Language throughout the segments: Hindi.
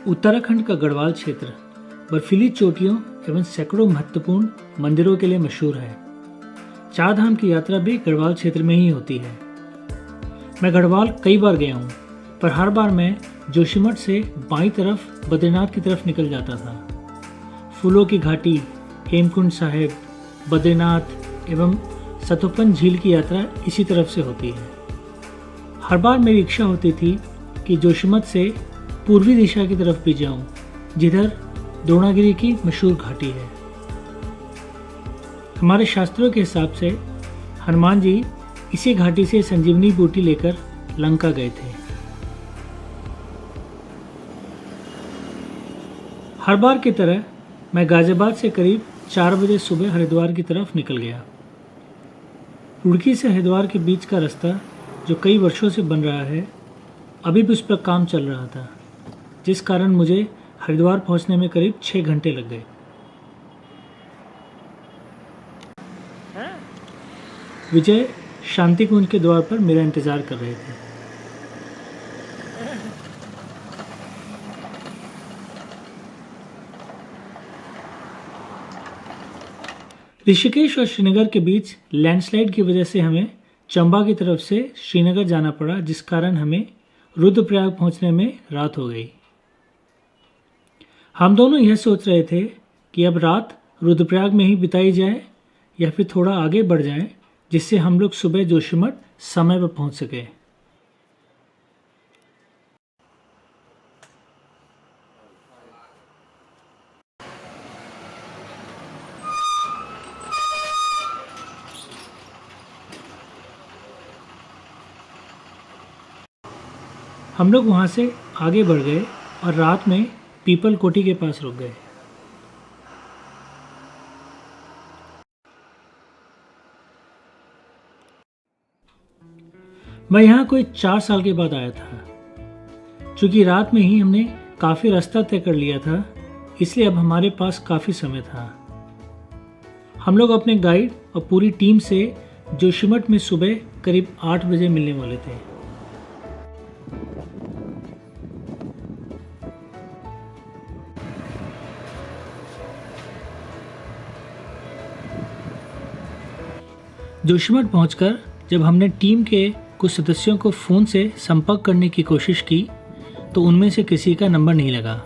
उत्तराखंड का गढ़वाल क्षेत्र बर्फीली चोटियों एवं सैकड़ों महत्वपूर्ण मंदिरों के लिए मशहूर है। चार धाम की यात्रा भी गढ़वाल क्षेत्र में ही होती है। मैं गढ़वाल कई बार गया हूँ, पर हर बार मैं जोशीमठ से बाईं तरफ बद्रीनाथ की तरफ निकल जाता था। फूलों की घाटी, हेमकुंड साहिब, बद्रीनाथ एवं सतोपन झील की यात्रा इसी तरफ से होती है। हर बार मेरी इच्छा होती थी कि जोशीमठ से पूर्वी दिशा की तरफ भी जाऊं, जिधर द्रोणागिरी की मशहूर घाटी है। हमारे शास्त्रों के हिसाब से हनुमान जी इसी घाटी से संजीवनी बूटी लेकर लंका गए थे। हर बार की तरह मैं गाजियाबाद से करीब 4 बजे सुबह हरिद्वार की तरफ निकल गया। रुड़की से हरिद्वार के बीच का रास्ता जो कई वर्षों से बन रहा है, अभी भी उस पर काम चल रहा था, जिस कारण मुझे हरिद्वार पहुंचने में करीब 6 घंटे लग गए। विजय शांति कुंज के द्वार पर मेरा इंतजार कर रहे थे। ऋषिकेश और श्रीनगर के बीच लैंडस्लाइड की वजह से हमें चंबा की तरफ से श्रीनगर जाना पड़ा, जिस कारण हमें रुद्रप्रयाग पहुंचने में रात हो गई। हम दोनों यह सोच रहे थे कि अब रात रुद्रप्रयाग में ही बिताई जाए या फिर थोड़ा आगे बढ़ जाएं, जिससे हम लोग सुबह जोशीमठ समय पर पहुंच सके। हम लोग वहां से आगे बढ़ गए और रात में पीपल कोटी के पास रुक गए। मैं यहाँ कोई 4 साल के बाद आया था। चूंकि रात में ही हमने काफ़ी रास्ता तय कर लिया था, इसलिए अब हमारे पास काफ़ी समय था। हम लोग अपने गाइड और पूरी टीम से जोशीमठ में सुबह करीब 8 बजे मिलने वाले थे। जोशीमठ पहुंचकर जब हमने टीम के कुछ सदस्यों को फ़ोन से संपर्क करने की कोशिश की, तो उनमें से किसी का नंबर नहीं लगा।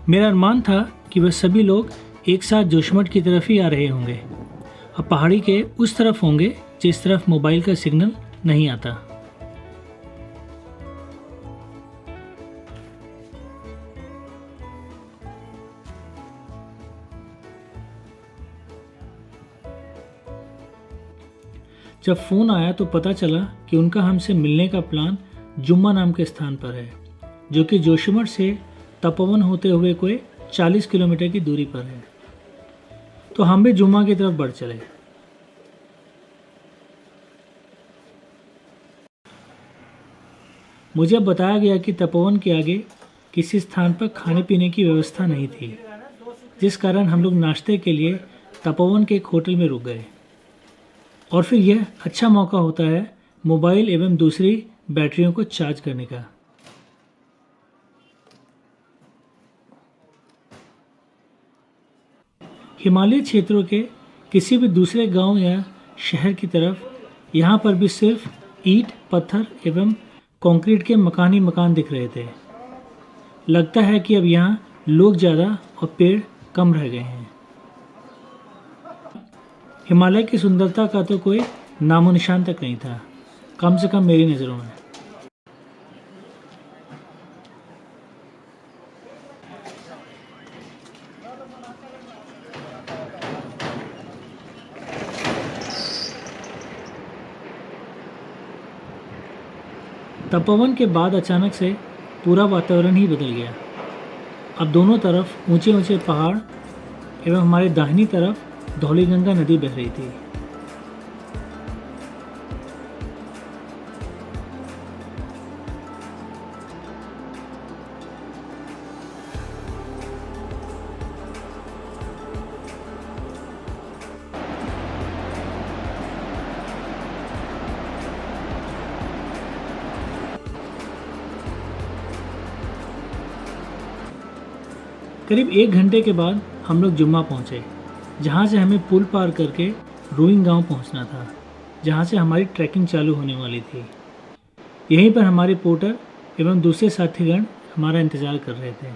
मेरा अनुमान था कि वह सभी लोग एक साथ जोशीमठ की तरफ ही आ रहे होंगे और पहाड़ी के उस तरफ होंगे जिस तरफ मोबाइल का सिग्नल नहीं आता। जब फ़ोन आया तो पता चला कि उनका हमसे मिलने का प्लान जुम्मा नाम के स्थान पर है, जो कि जोशीमठ से तपोवन होते हुए कोई 40 किलोमीटर की दूरी पर है। तो हम भी जुम्मा की तरफ बढ़ चले। मुझे अब बताया गया कि तपोवन के आगे किसी स्थान पर खाने पीने की व्यवस्था नहीं थी, जिस कारण हम लोग नाश्ते के लिए तपोवन के एक होटल में रुक गए। और फिर यह अच्छा मौका होता है मोबाइल एवं दूसरी बैटरियों को चार्ज करने का। हिमालय क्षेत्रों के किसी भी दूसरे गांव या शहर की तरफ यहाँ पर भी सिर्फ ईंट, पत्थर एवं कंक्रीट के मकान दिख रहे थे। लगता है कि अब यहाँ लोग ज़्यादा और पेड़ कम रह गए हैं। हिमालय की सुंदरता का तो कोई नामो निशान तक नहीं था, कम से कम मेरी नज़रों में। तपोवन के बाद अचानक से पूरा वातावरण ही बदल गया। अब दोनों तरफ ऊंचे ऊंचे पहाड़ एवं हमारे दाहिनी तरफ धौलीगंगा नदी बह रही थी। करीब 1 घंटे के बाद हम लोग जुम्मा पहुँचे, जहाँ से हमें पुल पार करके रोइंग गांव पहुँचना था, जहाँ से हमारी ट्रैकिंग चालू होने वाली थी। यहीं पर हमारे पोर्टर एवं दूसरे साथीगण हमारा इंतज़ार कर रहे थे।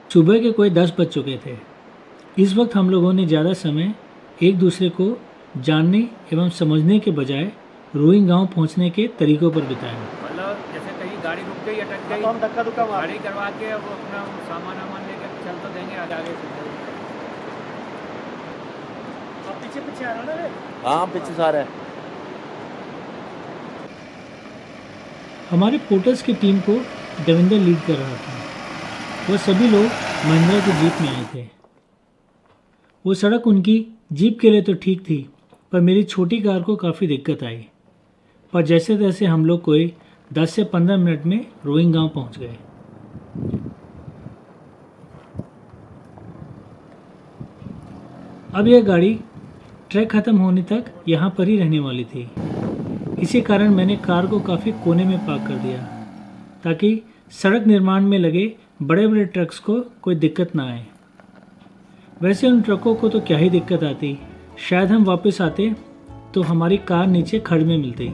सुबह के कोई 10 बज चुके थे। इस वक्त हम लोगों ने ज़्यादा समय एक दूसरे को जानने एवं समझने के बजाय रोइंग गांव पहुंचने के तरीकों पर बिताया। मतलब जैसे कहीं गाड़ी रुक गई, अटक गई, तो हम धक्का गाड़ी करवा के वो अपना सामान लेकर चल तो देंगे आगे से। अब पीछे आ रहा ना रे? हाँ, पीछे से आ रहा है। हमारे पोर्टर्स की टीम को देवेंद्र लीड कर रहा था। वह सभी लोग महिंद्रा की जीप में आए थे। वो सड़क उनकी जीप के लिए तो ठीक थी, पर मेरी छोटी कार को काफ़ी दिक्कत आई। पर जैसे तैसे हम लोग कोई 10 से 15 मिनट में रोइंग गांव पहुंच गए। अब यह गाड़ी ट्रैक ख़त्म होने तक यहाँ पर ही रहने वाली थी। इसी कारण मैंने कार को काफ़ी कोने में पार्क कर दिया, ताकि सड़क निर्माण में लगे बड़े बड़े ट्रक्स को कोई दिक्कत ना आए। वैसे उन ट्रकों को तो क्या ही दिक्कत आती, शायद हम वापस आते तो हमारी कार नीचे खड़ में मिलती।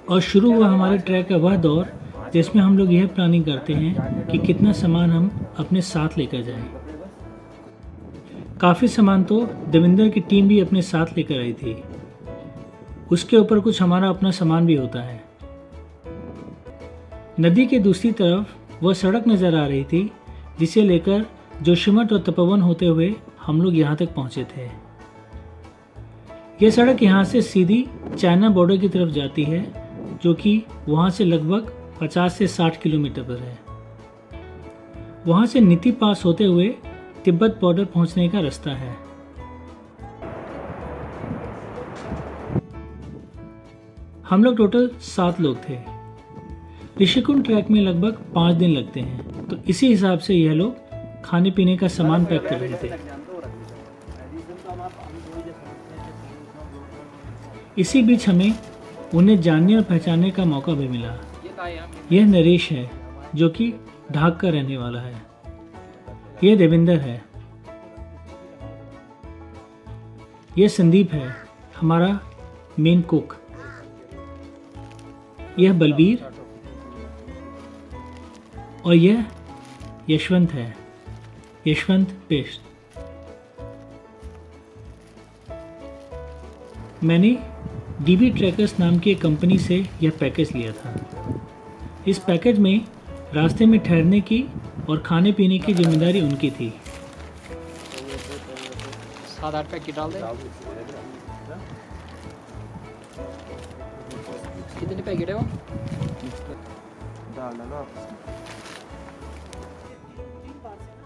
और शुरू हुआ हमारे ट्रैक का वह दौर जिसमें हम लोग यह प्लानिंग करते हैं कि कितना सामान हम अपने साथ लेकर जाएं। काफ़ी सामान तो देवेंद्र की टीम भी अपने साथ लेकर आई थी। उसके ऊपर कुछ हमारा अपना सामान भी होता है। नदी के दूसरी तरफ वह सड़क नज़र आ रही थी, जिसे लेकर जोशीमठ और तपोवन होते हुए हम लोग यहाँ तक पहुँचे थे। यह सड़क यहाँ से सीधी चाइना बॉर्डर की तरफ जाती है, जो कि वहाँ से लगभग 50 से 60 किलोमीटर पर है। वहाँ से नीति पास होते हुए तिब्बत बॉर्डर पहुँचने का रास्ता है। हम लोग टोटल 7 लोग थे। ऋषिकुंड ट्रैक में लगभग 5 दिन लगते हैं, तो इसी हिसाब से यह लोग खाने पीने का सामान पैक कर रहे थे। इसी बीच हमें उन्हें जानने और पहचानने का मौका भी मिला। यह नरेश है, जो कि ढाक का रहने वाला है। यह देवेंद्र है। यह संदीप है, हमारा मेन कुक। यह बलबीर और यह यशवंत है, यशवंत पेस्ट। मैंने डीबी ट्रैकर्स नाम की एक कंपनी से यह पैकेज लिया था। इस पैकेज में रास्ते में ठहरने की और खाने पीने की जिम्मेदारी उनकी थी। 7-8 पैकेट डाल दे। कितने पैकेट है वो?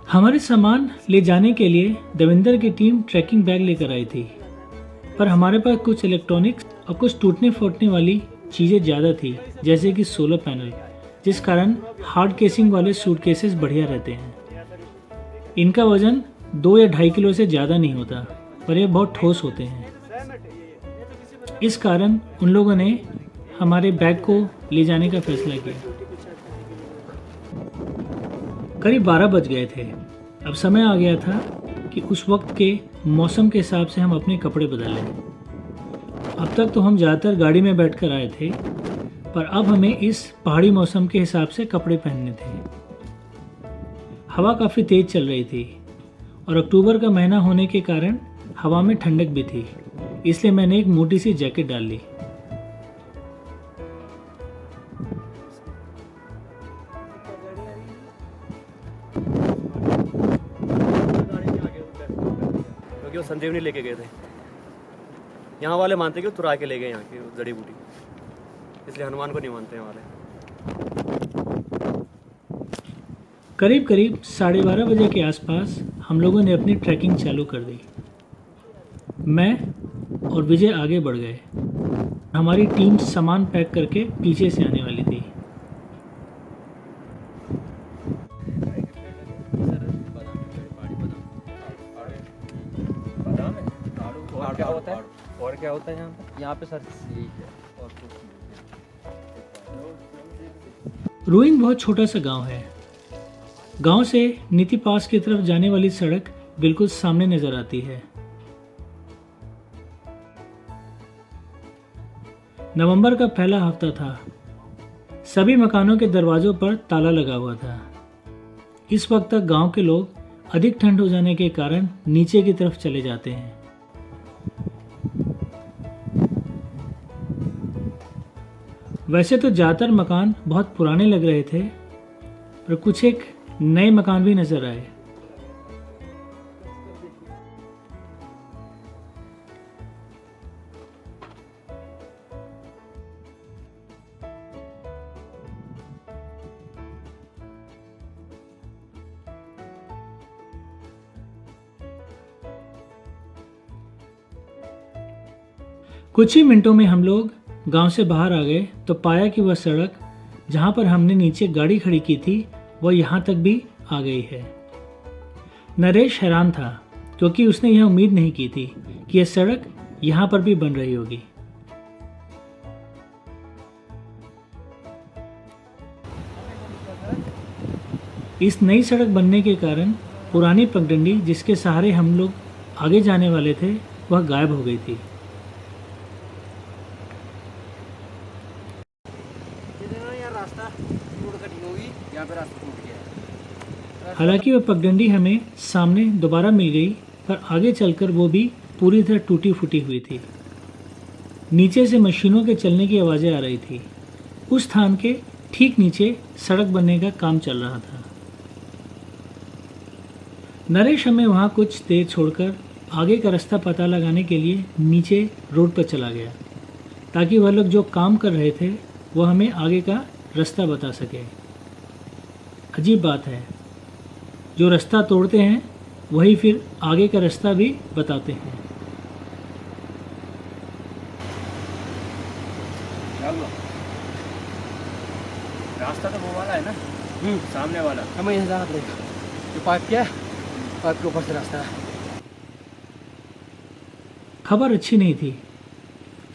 हमारे सामान ले जाने के लिए देवेंद्र की टीम ट्रैकिंग बैग लेकर आई थी, पर हमारे पास कुछ इलेक्ट्रॉनिक्स और कुछ टूटने फूटने वाली चीज़ें ज़्यादा थी, जैसे कि सोलर पैनल, जिस कारण हार्ड केसिंग वाले सूटकेसेस बढ़िया रहते हैं। इनका वजन 2 या 2.5 किलो से ज़्यादा नहीं होता, पर यह बहुत ठोस होते हैं। इस कारण उन लोगों ने हमारे बैग को ले जाने का फैसला किया। करीब 12 बज गए थे। अब समय आ गया था कि उस वक्त के मौसम के हिसाब से हम अपने कपड़े बदल लें। अब तक तो हम ज़्यादातर गाड़ी में बैठकर आए थे, पर अब हमें इस पहाड़ी मौसम के हिसाब से कपड़े पहनने थे। हवा काफ़ी तेज़ चल रही थी और अक्टूबर का महीना होने के कारण हवा में ठंडक भी थी, इसलिए मैंने एक मोटी सी जैकेट डाल ली। क्योंकि वो संजीवनी लेके गए थे। यहाँ वाले मानते कि वो तुरा के ले गए यहाँ की जड़ी बूटी, इसलिए हनुमान को नहीं मानते हैं वाले। करीब 12:30 बजे के आसपास हम लोगों ने अपनी ट्रैकिंग चालू कर दी। मैं और विजय आगे बढ़ गए। हमारी टीम सामान पैक करके पीछे से आने वाली थी। और क्या होता है यहाँ पे? यहाँ पे सर रोइंग बहुत छोटा सा गांव है। गांव से नीति पास की तरफ जाने वाली सड़क बिल्कुल सामने नजर आती है। नवंबर का पहला हफ्ता था। सभी मकानों के दरवाजों पर ताला लगा हुआ था। इस वक्त तक गांव के लोग अधिक ठंड हो जाने के कारण नीचे की तरफ चले जाते हैं। वैसे तो ज़्यादातर मकान बहुत पुराने लग रहे थे, पर कुछ एक नए मकान भी नजर आए। कुछ ही मिनटों में हम लोग गांव से बाहर आ गए तो पाया कि वह सड़क जहां पर हमने नीचे गाड़ी खड़ी की थी वह यहां तक भी आ गई है। नरेश हैरान था क्योंकि उसने यह उम्मीद नहीं की थी कि यह सड़क यहां पर भी बन रही होगी। इस नई सड़क बनने के कारण पुरानी पगडंडी जिसके सहारे हम लोग आगे जाने वाले थे वह गायब हो गई थी। हालांकि वह पगडंडी हमें सामने दोबारा मिल गई, पर आगे चलकर वो भी पूरी तरह टूटी फूटी हुई थी। नीचे से मशीनों के चलने की आवाज़ें आ रही थी। उस स्थान के ठीक नीचे सड़क बनने का काम चल रहा था। नरेश हमें वहाँ कुछ देर छोड़कर आगे का रास्ता पता लगाने के लिए नीचे रोड पर चला गया, ताकि वह लोग जो काम कर रहे थे वह हमें आगे का रास्ता बता सके। अजीब बात है, जो रास्ता तोड़ते हैं वही फिर आगे का रास्ता भी बताते हैं। रास्ता तो वो वाला है ना, सामने वाला। हमें यहाँ जाना पड़ेगा। जो पाइप क्या है, पाइप के ऊपर से रास्ता है। खबर अच्छी नहीं थी।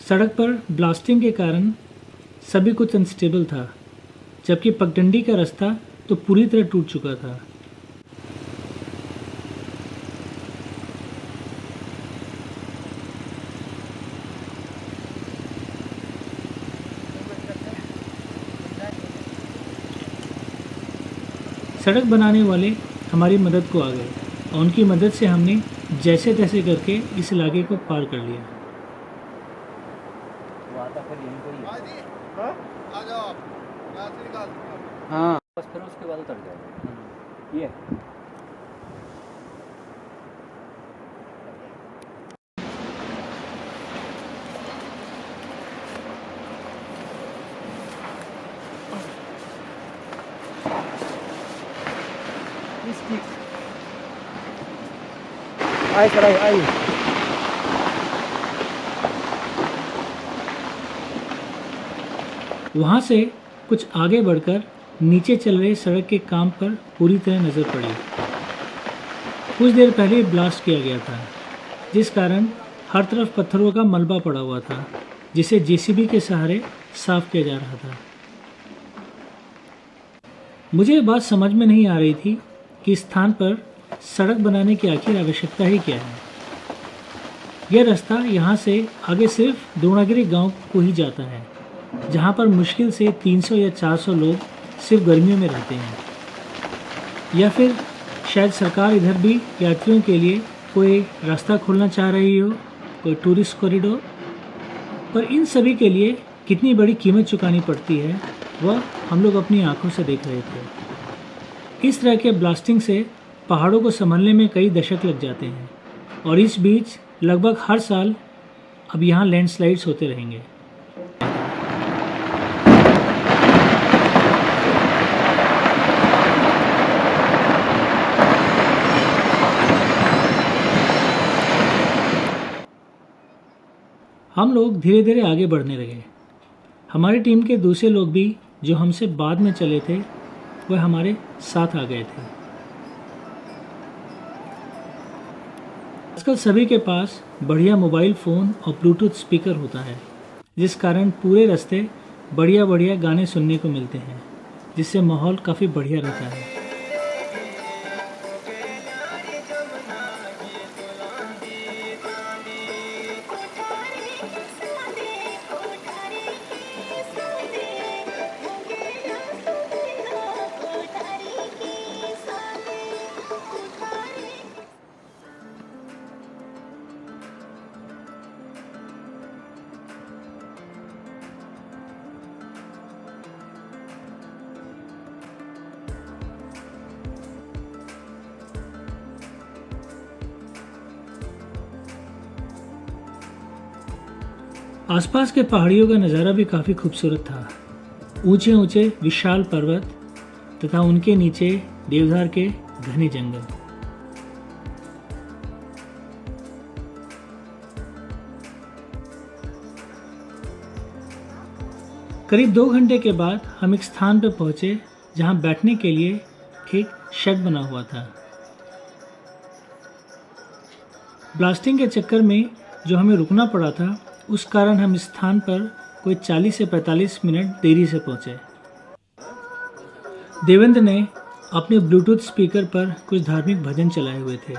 सड़क पर ब्लास्टिंग के कारण सभी कुछ अनस्टेबल था, जबकि पगडंडी का रास्ता तो पूरी तरह टूट चुका था। सड़क बनाने वाले हमारी मदद को आ गए और उनकी मदद से हमने जैसे तैसे करके इस इलाके को पार कर लिया। हाँ, बस फिर उसके बाद उतर जाएगा। ये आई सर आई। वहाँ से कुछ आगे बढ़कर नीचे चल रहे सड़क के काम पर पूरी तरह नज़र पड़ी। कुछ देर पहले ब्लास्ट किया गया था, जिस कारण हर तरफ पत्थरों का मलबा पड़ा हुआ था, जिसे जेसीबी के सहारे साफ किया जा रहा था। मुझे ये बात समझ में नहीं आ रही थी कि इस स्थान पर सड़क बनाने की आखिर आवश्यकता ही क्या है। यह रास्ता यहाँ से आगे सिर्फ द्रोणागिरी गांव को ही जाता है, जहाँ पर मुश्किल से 300 या 400 लोग सिर्फ गर्मियों में रहते हैं। या फिर शायद सरकार इधर भी यात्रियों के लिए कोई रास्ता खोलना चाह रही हो, कोई टूरिस्ट कॉरिडोर। पर इन सभी के लिए कितनी बड़ी कीमत चुकानी पड़ती है वह हम लोग अपनी आंखों से देख रहे थे। इस तरह के ब्लास्टिंग से पहाड़ों को संभलने में कई दशक लग जाते हैं, और इस बीच लगभग हर साल अब यहाँ लैंडस्लाइड्स होते रहेंगे। हम लोग धीरे धीरे आगे बढ़ने लगे। हमारी टीम के दूसरे लोग भी जो हमसे बाद में चले थे वह हमारे साथ आ गए थे। आजकल सभी के पास बढ़िया मोबाइल फ़ोन और ब्लूटूथ स्पीकर होता है, जिस कारण पूरे रास्ते बढ़िया बढ़िया गाने सुनने को मिलते हैं। जिससे माहौल काफ़ी बढ़िया रहता है। आसपास के पहाड़ियों का नज़ारा भी काफ़ी खूबसूरत था। ऊंचे ऊंचे विशाल पर्वत तथा उनके नीचे देवदार के घने जंगल। करीब 2 घंटे के बाद हम एक स्थान पर पहुंचे जहां बैठने के लिए एक शेड बना हुआ था। ब्लास्टिंग के चक्कर में जो हमें रुकना पड़ा था, उस कारण हम इस स्थान पर कोई 40 से 45 मिनट देरी से पहुंचे। देवेंद्र ने अपने ब्लूटूथ स्पीकर पर कुछ धार्मिक भजन चलाए हुए थे।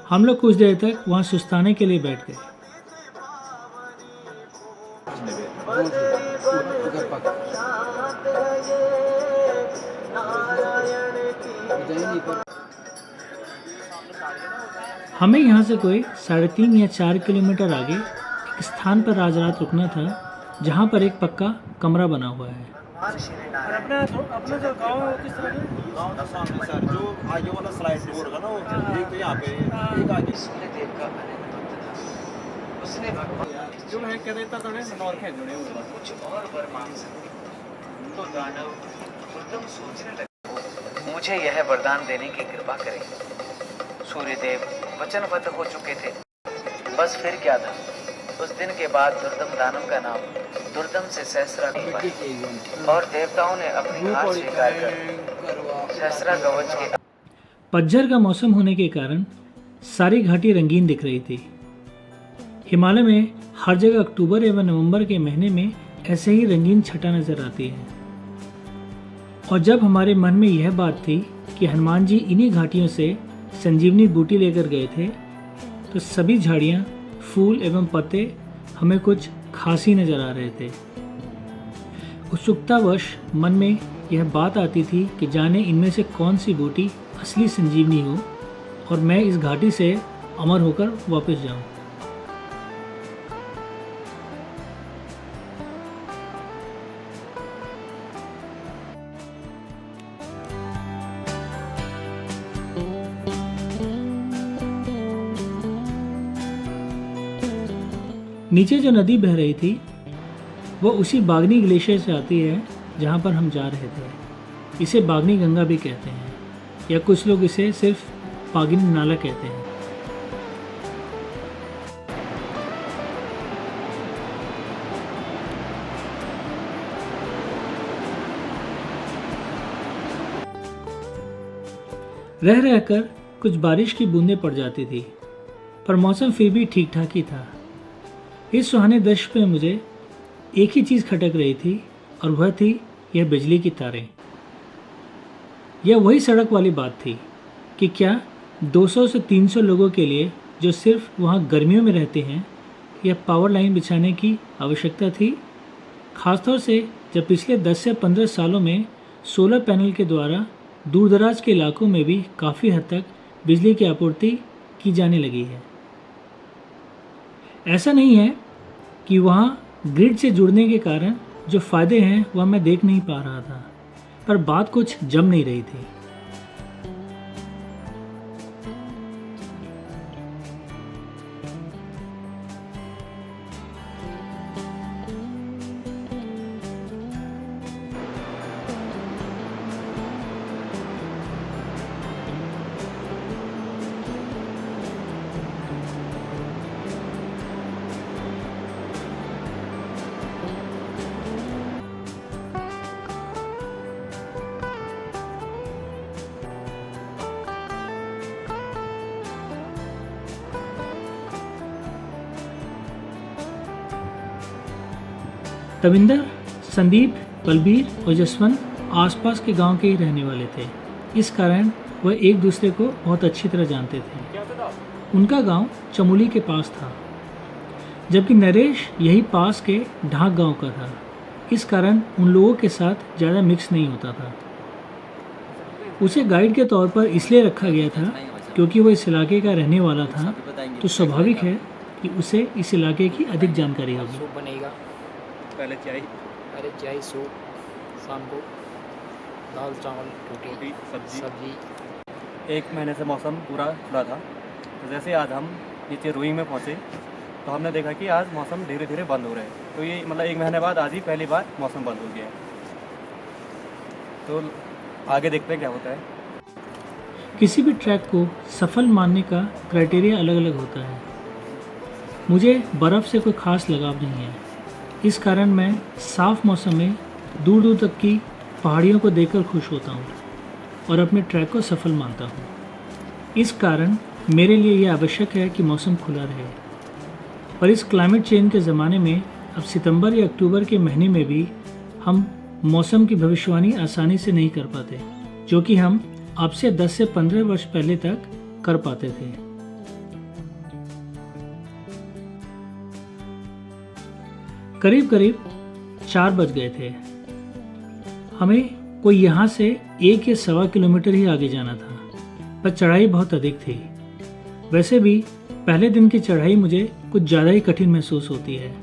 हम लोग कुछ देर तक वहां सुस्ताने के लिए बैठ गए। हमें यहाँ से कोई 3.5 या 4 किलोमीटर आगे एक स्थान पर आज रात रुकना था, जहाँ पर एक पक्का कमरा बना हुआ है। अपना जो गांव है वो किस तरह है? गांव का सामने सर जो आगे वाला स्लाइड डोर का ना, वो एक तो यहाँ पे एक आगे सूर्यदेव का उसने भगवान जो है कह देता तो ने नौर के जुड़े हुए कुछ और वर मांग सकते तो दानव उद्धम सोचने लगे, मुझे यह वरदान देने की कृपा करें। सूर्यदेव वचनबद्ध हो चुके थे। बस फिर क्या था। उस दिन के बाद दुर्दम दानव का नाम दुर्दम से सहस्रा हुआ और देवताओं ने अपनी हार स्वीकार कर सहस्रा कवच के। पतझड़ का मौसम होने के कारण सारी घाटी रंगीन दिख रही थी। हिमालय में हर जगह अक्टूबर एवं नवंबर के महीने में ऐसे ही रंगीन छटा नजर आती है। और जब हमारे मन में यह बात थी कि हनुमान जी इन्हीं घाटियों से संजीवनी बूटी लेकर गए थे, तो सभी झाड़ियाँ, फूल एवं पत्ते हमें कुछ खास ही नजर आ रहे थे। उत्सुकतावश मन में यह बात आती थी कि जाने इनमें से कौन सी बूटी असली संजीवनी हो और मैं इस घाटी से अमर होकर वापस जाऊं। नीचे जो नदी बह रही थी वो उसी बागनी ग्लेशियर से आती है जहाँ पर हम जा रहे थे। इसे बागनी गंगा भी कहते हैं, या कुछ लोग इसे सिर्फ बागनी नाला कहते हैं। रह रहकर कुछ बारिश की बूंदें पड़ जाती थी, पर मौसम फिर भी ठीक ठाक ही था। इस सुहाने दृश्य पे मुझे एक ही चीज़ खटक रही थी, और वह थी यह बिजली की तारें। यह वही सड़क वाली बात थी कि क्या 200 से 300 लोगों के लिए, जो सिर्फ वहाँ गर्मियों में रहते हैं, यह पावर लाइन बिछाने की आवश्यकता थी। खासतौर से जब पिछले 10 से 15 सालों में सोलर पैनल के द्वारा दूर दराज के इलाकों में भी काफ़ी हद तक बिजली की आपूर्ति की जाने लगी है। ऐसा नहीं है कि वहाँ ग्रिड से जुड़ने के कारण जो फ़ायदे हैं वह मैं देख नहीं पा रहा था, पर बात कुछ जम नहीं रही थी। तविंदर, संदीप, बलबीर और जसवंत आसपास के गांव के ही रहने वाले थे। इस कारण वह एक दूसरे को बहुत अच्छी तरह जानते थे। उनका गांव चमोली के पास था, जबकि नरेश यही पास के ढाक गांव का था। इस कारण उन लोगों के साथ ज़्यादा मिक्स नहीं होता था। उसे गाइड के तौर पर इसलिए रखा गया था क्योंकि वो इस इलाके का रहने वाला था, तो स्वाभाविक है कि उसे इस इलाके की अधिक जानकारी होगी। सूप बनेगा, पहले चाय, सूप, शाम को दाल चावल रोटी सब्जी। 1 महीने से मौसम पूरा खुला था। तो जैसे आज हम नीचे रोइंग में पहुँचे तो हमने देखा कि आज मौसम धीरे धीरे बंद हो रहा है। तो ये मतलब 1 महीने बाद आज ही पहली बार मौसम बंद हो गया है। तो आगे देखते हैं क्या होता है। किसी भी ट्रैक को सफल मानने का क्राइटेरिया अलग अलग होता है। मुझे बर्फ़ से कोई ख़ास लगाव नहीं है। इस कारण मैं साफ़ मौसम में दूर दूर तक की पहाड़ियों को देखकर खुश होता हूँ और अपने ट्रैक को सफल मानता हूँ। इस कारण मेरे लिए यह आवश्यक है कि मौसम खुला रहे। पर इस क्लाइमेट चेंज के ज़माने में अब सितंबर या अक्टूबर के महीने में भी हम मौसम की भविष्यवाणी आसानी से नहीं कर पाते, जो कि हम अब से 10 से 15 वर्ष पहले तक कर पाते थे। करीब करीब 4 बज गए थे। हमें कोई यहाँ से 1 या 1.25 किलोमीटर ही आगे जाना था, पर चढ़ाई बहुत अधिक थी। वैसे भी पहले दिन की चढ़ाई मुझे कुछ ज़्यादा ही कठिन महसूस होती है।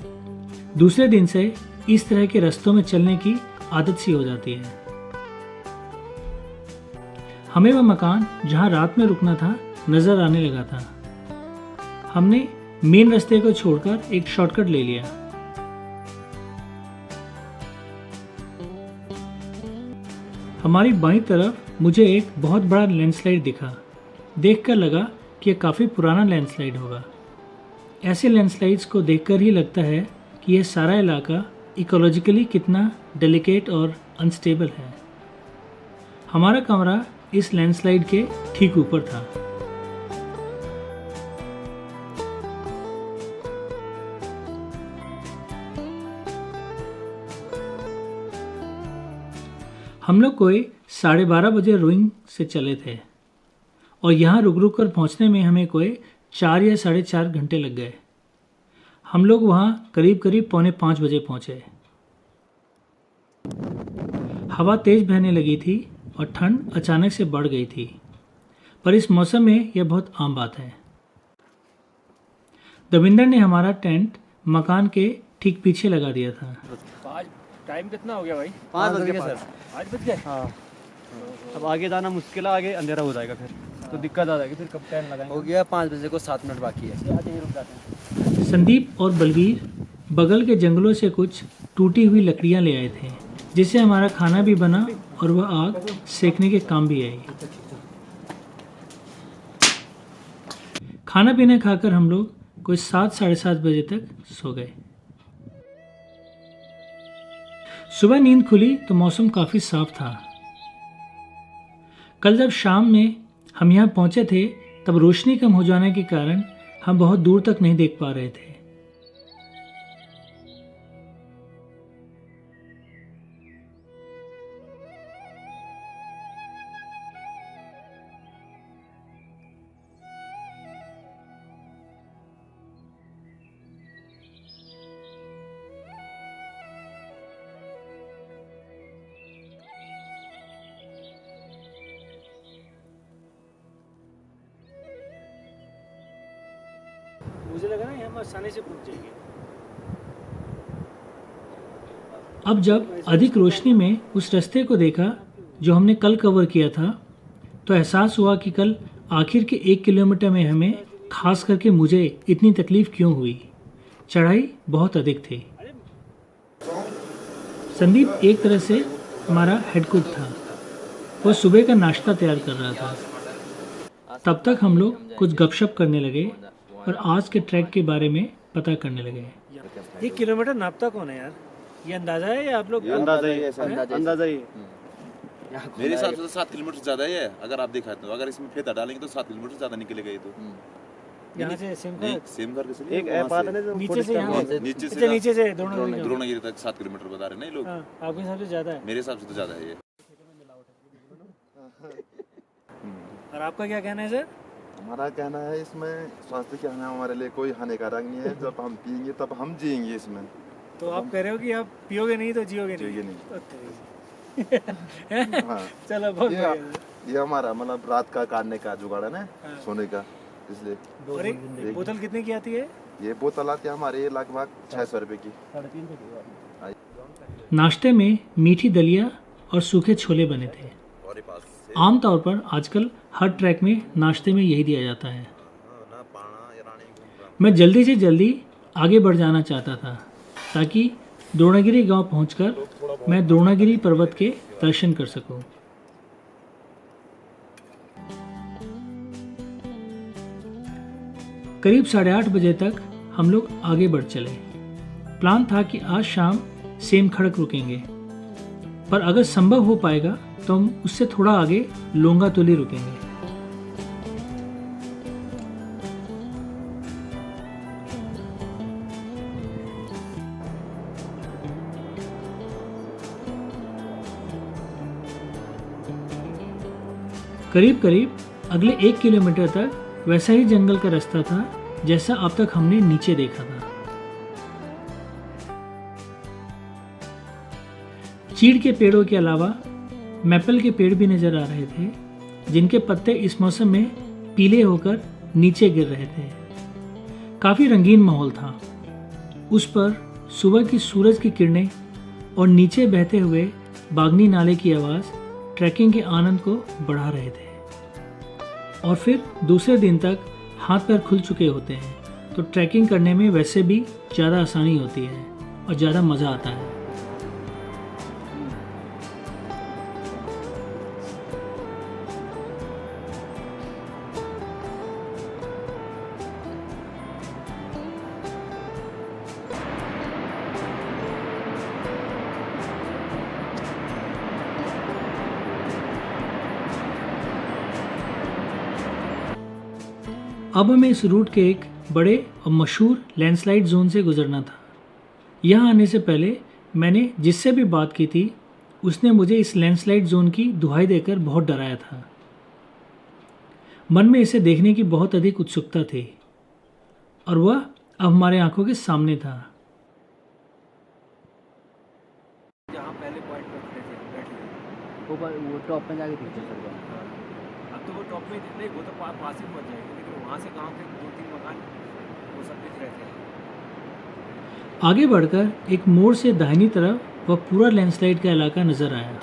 दूसरे दिन से इस तरह के रास्तों में चलने की आदत सी हो जाती है। हमें वह मकान जहाँ रात में रुकना था नज़र आने लगा था। हमने मेन रास्ते को छोड़कर एक शॉर्टकट ले लिया। हमारी बाईं तरफ मुझे एक बहुत बड़ा लैंडस्लाइड दिखा। देखकर लगा कि यह काफ़ी पुराना लैंडस्लाइड होगा। ऐसे लैंडस्लाइड्स को देखकर ही लगता है कि यह सारा इलाका इकोलॉजिकली कितना डेलिकेट और अनस्टेबल है। हमारा कमरा इस लैंडस्लाइड के ठीक ऊपर था। हम लोग कोई 12:30 बजे रोइंग से चले थे और यहाँ रुक रुक कर पहुँचने में हमें कोई 4 या 4.5 घंटे लग गए। हम लोग वहाँ करीब करीब 4:45 बजे पहुँचे। हवा तेज़ बहने लगी थी और ठंड अचानक से बढ़ गई थी, पर इस मौसम में यह बहुत आम बात है। दविंदर ने हमारा टेंट मकान के ठीक पीछे लगा दिया था। टाइम कितना हो गया भाई? 5 बज गए सर। 5 बज गए। हाँ, अब आगे जाना मुश्किल है, आगे अंधेरा हो जाएगा, फिर तो दिक्कत आ जाएगी। फिर कब टेंट लगाएंगे? हो गया 5 बजे को 7 मिनट बाकी है। संदीप और बलवीर बगल के जंगलों से कुछ टूटी हुई लकड़ियां ले आए थे, जिससे हमारा खाना भी बना और वह आग सेकने के काम भी आई। खाना पीना खाकर हम लोग कोई 7 साढ़े 7 बजे तक सो गए। सुबह नींद खुली तो मौसम काफ़ी साफ था। कल जब शाम में हम यहाँ पहुँचे थे तब रोशनी कम हो जाने के कारण हम बहुत दूर तक नहीं देख पा रहे थे। मुझे लगा ना हम आसानी से पहुंच जाएंगे। अब जब अधिक रोशनी में उस रास्ते को देखा जो हमने कल कवर किया था, तो एहसास हुआ कि कल आखिर के 1 किलोमीटर में हमें, खास करके मुझे, इतनी तकलीफ क्यों हुई। चढ़ाई बहुत अधिक थी। संदीप एक तरह से हमारा हेड कुक था। वह सुबह का नाश्ता तैयार कर रहा था। तब तक हम लोग कुछ गपशप करने लगे और आज के ट्रैक के बारे में पता करने लगे। 1 किलोमीटर नापता कौन है यार? ये अंदाजा है या आप लोग? अंदाजा ही। मेरे हिसाब से तो 7 किलोमीटर ज्यादा ही है। अगर आप देखा तो, अगर इसमें फेता डालेंगे तो 7 किलोमीटर ज्यादा निकलेगा ये तो। यहाँ से सेम करके चलिए। एक ऐप आता है नीचे से यहाँ नीचे से नीचे से द्रोणागिरी द्रोणागिरी तक 7 किलोमीटर बता रहे हैं ना ये लोग। आपके हिसाब से ज़्यादा है। मेरे हिसाब से तो ज्यादा है ये। और आपका क्या कहना है सर? हमारा कहना है इसमें स्वास्थ्य के लिए हमारे लिए कोई हानिकारक नहीं है। जब हम पियेंगे तब हम जिएंगे इसमें। तो आप कह रहे हो कि आप पियोगे नहीं तो जियोगे नहीं? जिएंगे नहीं। हाँ, चलो बहुत बढ़िया। ये हमारा मतलब रात का काटने का जुगाड़ है ना, हाँ। सोने का, इसलिए। और एक बोतल कितने की आती है? ये बोतल आती है हमारे लगभग 600 रुपए की। नाश्ते में मीठी दलिया और सूखे छोले बने थे। आमतौर पर आजकल हर ट्रैक में नाश्ते में यही दिया जाता है। मैं जल्दी से जल्दी आगे बढ़ जाना चाहता था ताकि द्रोणागिरी गांव पहुंचकर मैं द्रोणागिरी पर्वत के दर्शन कर सकूं। करीब 8:30 बजे तक हम लोग आगे बढ़ चले। प्लान था कि आज शाम सेम खड़क रुकेंगे, पर अगर संभव हो पाएगा तो हम उससे थोड़ा आगे लोंगातुली रुकेंगे। करीब करीब अगले 1 किलोमीटर तक वैसा ही जंगल का रास्ता था जैसा अब तक हमने नीचे देखा था। चीड़ के पेड़ों के अलावा मैपल के पेड़ भी नजर आ रहे थे, जिनके पत्ते इस मौसम में पीले होकर नीचे गिर रहे थे। काफी रंगीन माहौल था। उस पर सुबह की सूरज की किरणें और नीचे बहते हुए बागनी नाले की आवाज ट्रैकिंग के आनंद को बढ़ा रहे थे। और फिर दूसरे दिन तक हाथ पैर खुल चुके होते हैं, तो ट्रैकिंग करने में वैसे भी ज़्यादा आसानी होती है और ज़्यादा मज़ा आता है। अब हमें इस रूट के एक बड़े और मशहूर लैंडस्लाइड जोन से गुजरना था। यहाँ आने से पहले मैंने जिससे भी बात की थी, उसने मुझे इस लैंडस्लाइड जोन की दुहाई देकर बहुत डराया था। मन में इसे देखने की बहुत अधिक उत्सुकता थी और वह अब हमारे आंखों के सामने था। जहाँ पहले पॉइंट पे खड़े थे बैठे थे, वो टॉप में जाके पीछे चल गया। अब तो वो टॉप में नहीं, वो तो पास ही पहुँच जाएगी, लेकिन वहाँ से गाँव के 2-3 मकान वो सब दिख रहे थे। आगे बढ़कर एक मोड़ से दाहिनी तरफ वह पूरा लैंडस्लाइड का इलाका नजर आया।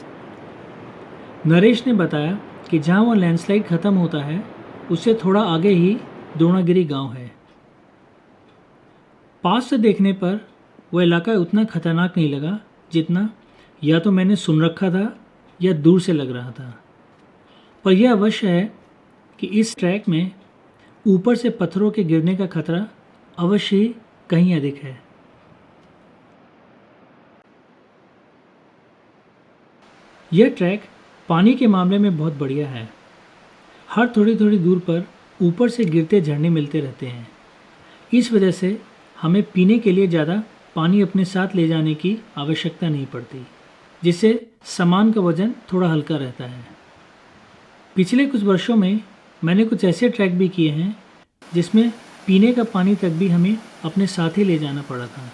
नरेश ने बताया कि जहाँ वह लैंडस्लाइड खत्म होता है, उससे थोड़ा आगे ही द्रोणागिरी गांव है। पास से देखने पर वह इलाका उतना खतरनाक नहीं लगा जितना या तो मैंने सुन रखा था या दूर से लग रहा था। पर यह अवश्य है कि इस ट्रैक में ऊपर से पत्थरों के गिरने का खतरा अवश्य ही कहीं अधिक है। यह ट्रैक पानी के मामले में बहुत बढ़िया है। हर थोड़ी थोड़ी दूर पर ऊपर से गिरते झरने मिलते रहते हैं। इस वजह से हमें पीने के लिए ज़्यादा पानी अपने साथ ले जाने की आवश्यकता नहीं पड़ती, जिससे सामान का वजन थोड़ा हल्का रहता है। पिछले कुछ वर्षों में मैंने कुछ ऐसे ट्रैक भी किए हैं जिसमें पीने का पानी तक भी हमें अपने साथ ही ले जाना पड़ा था।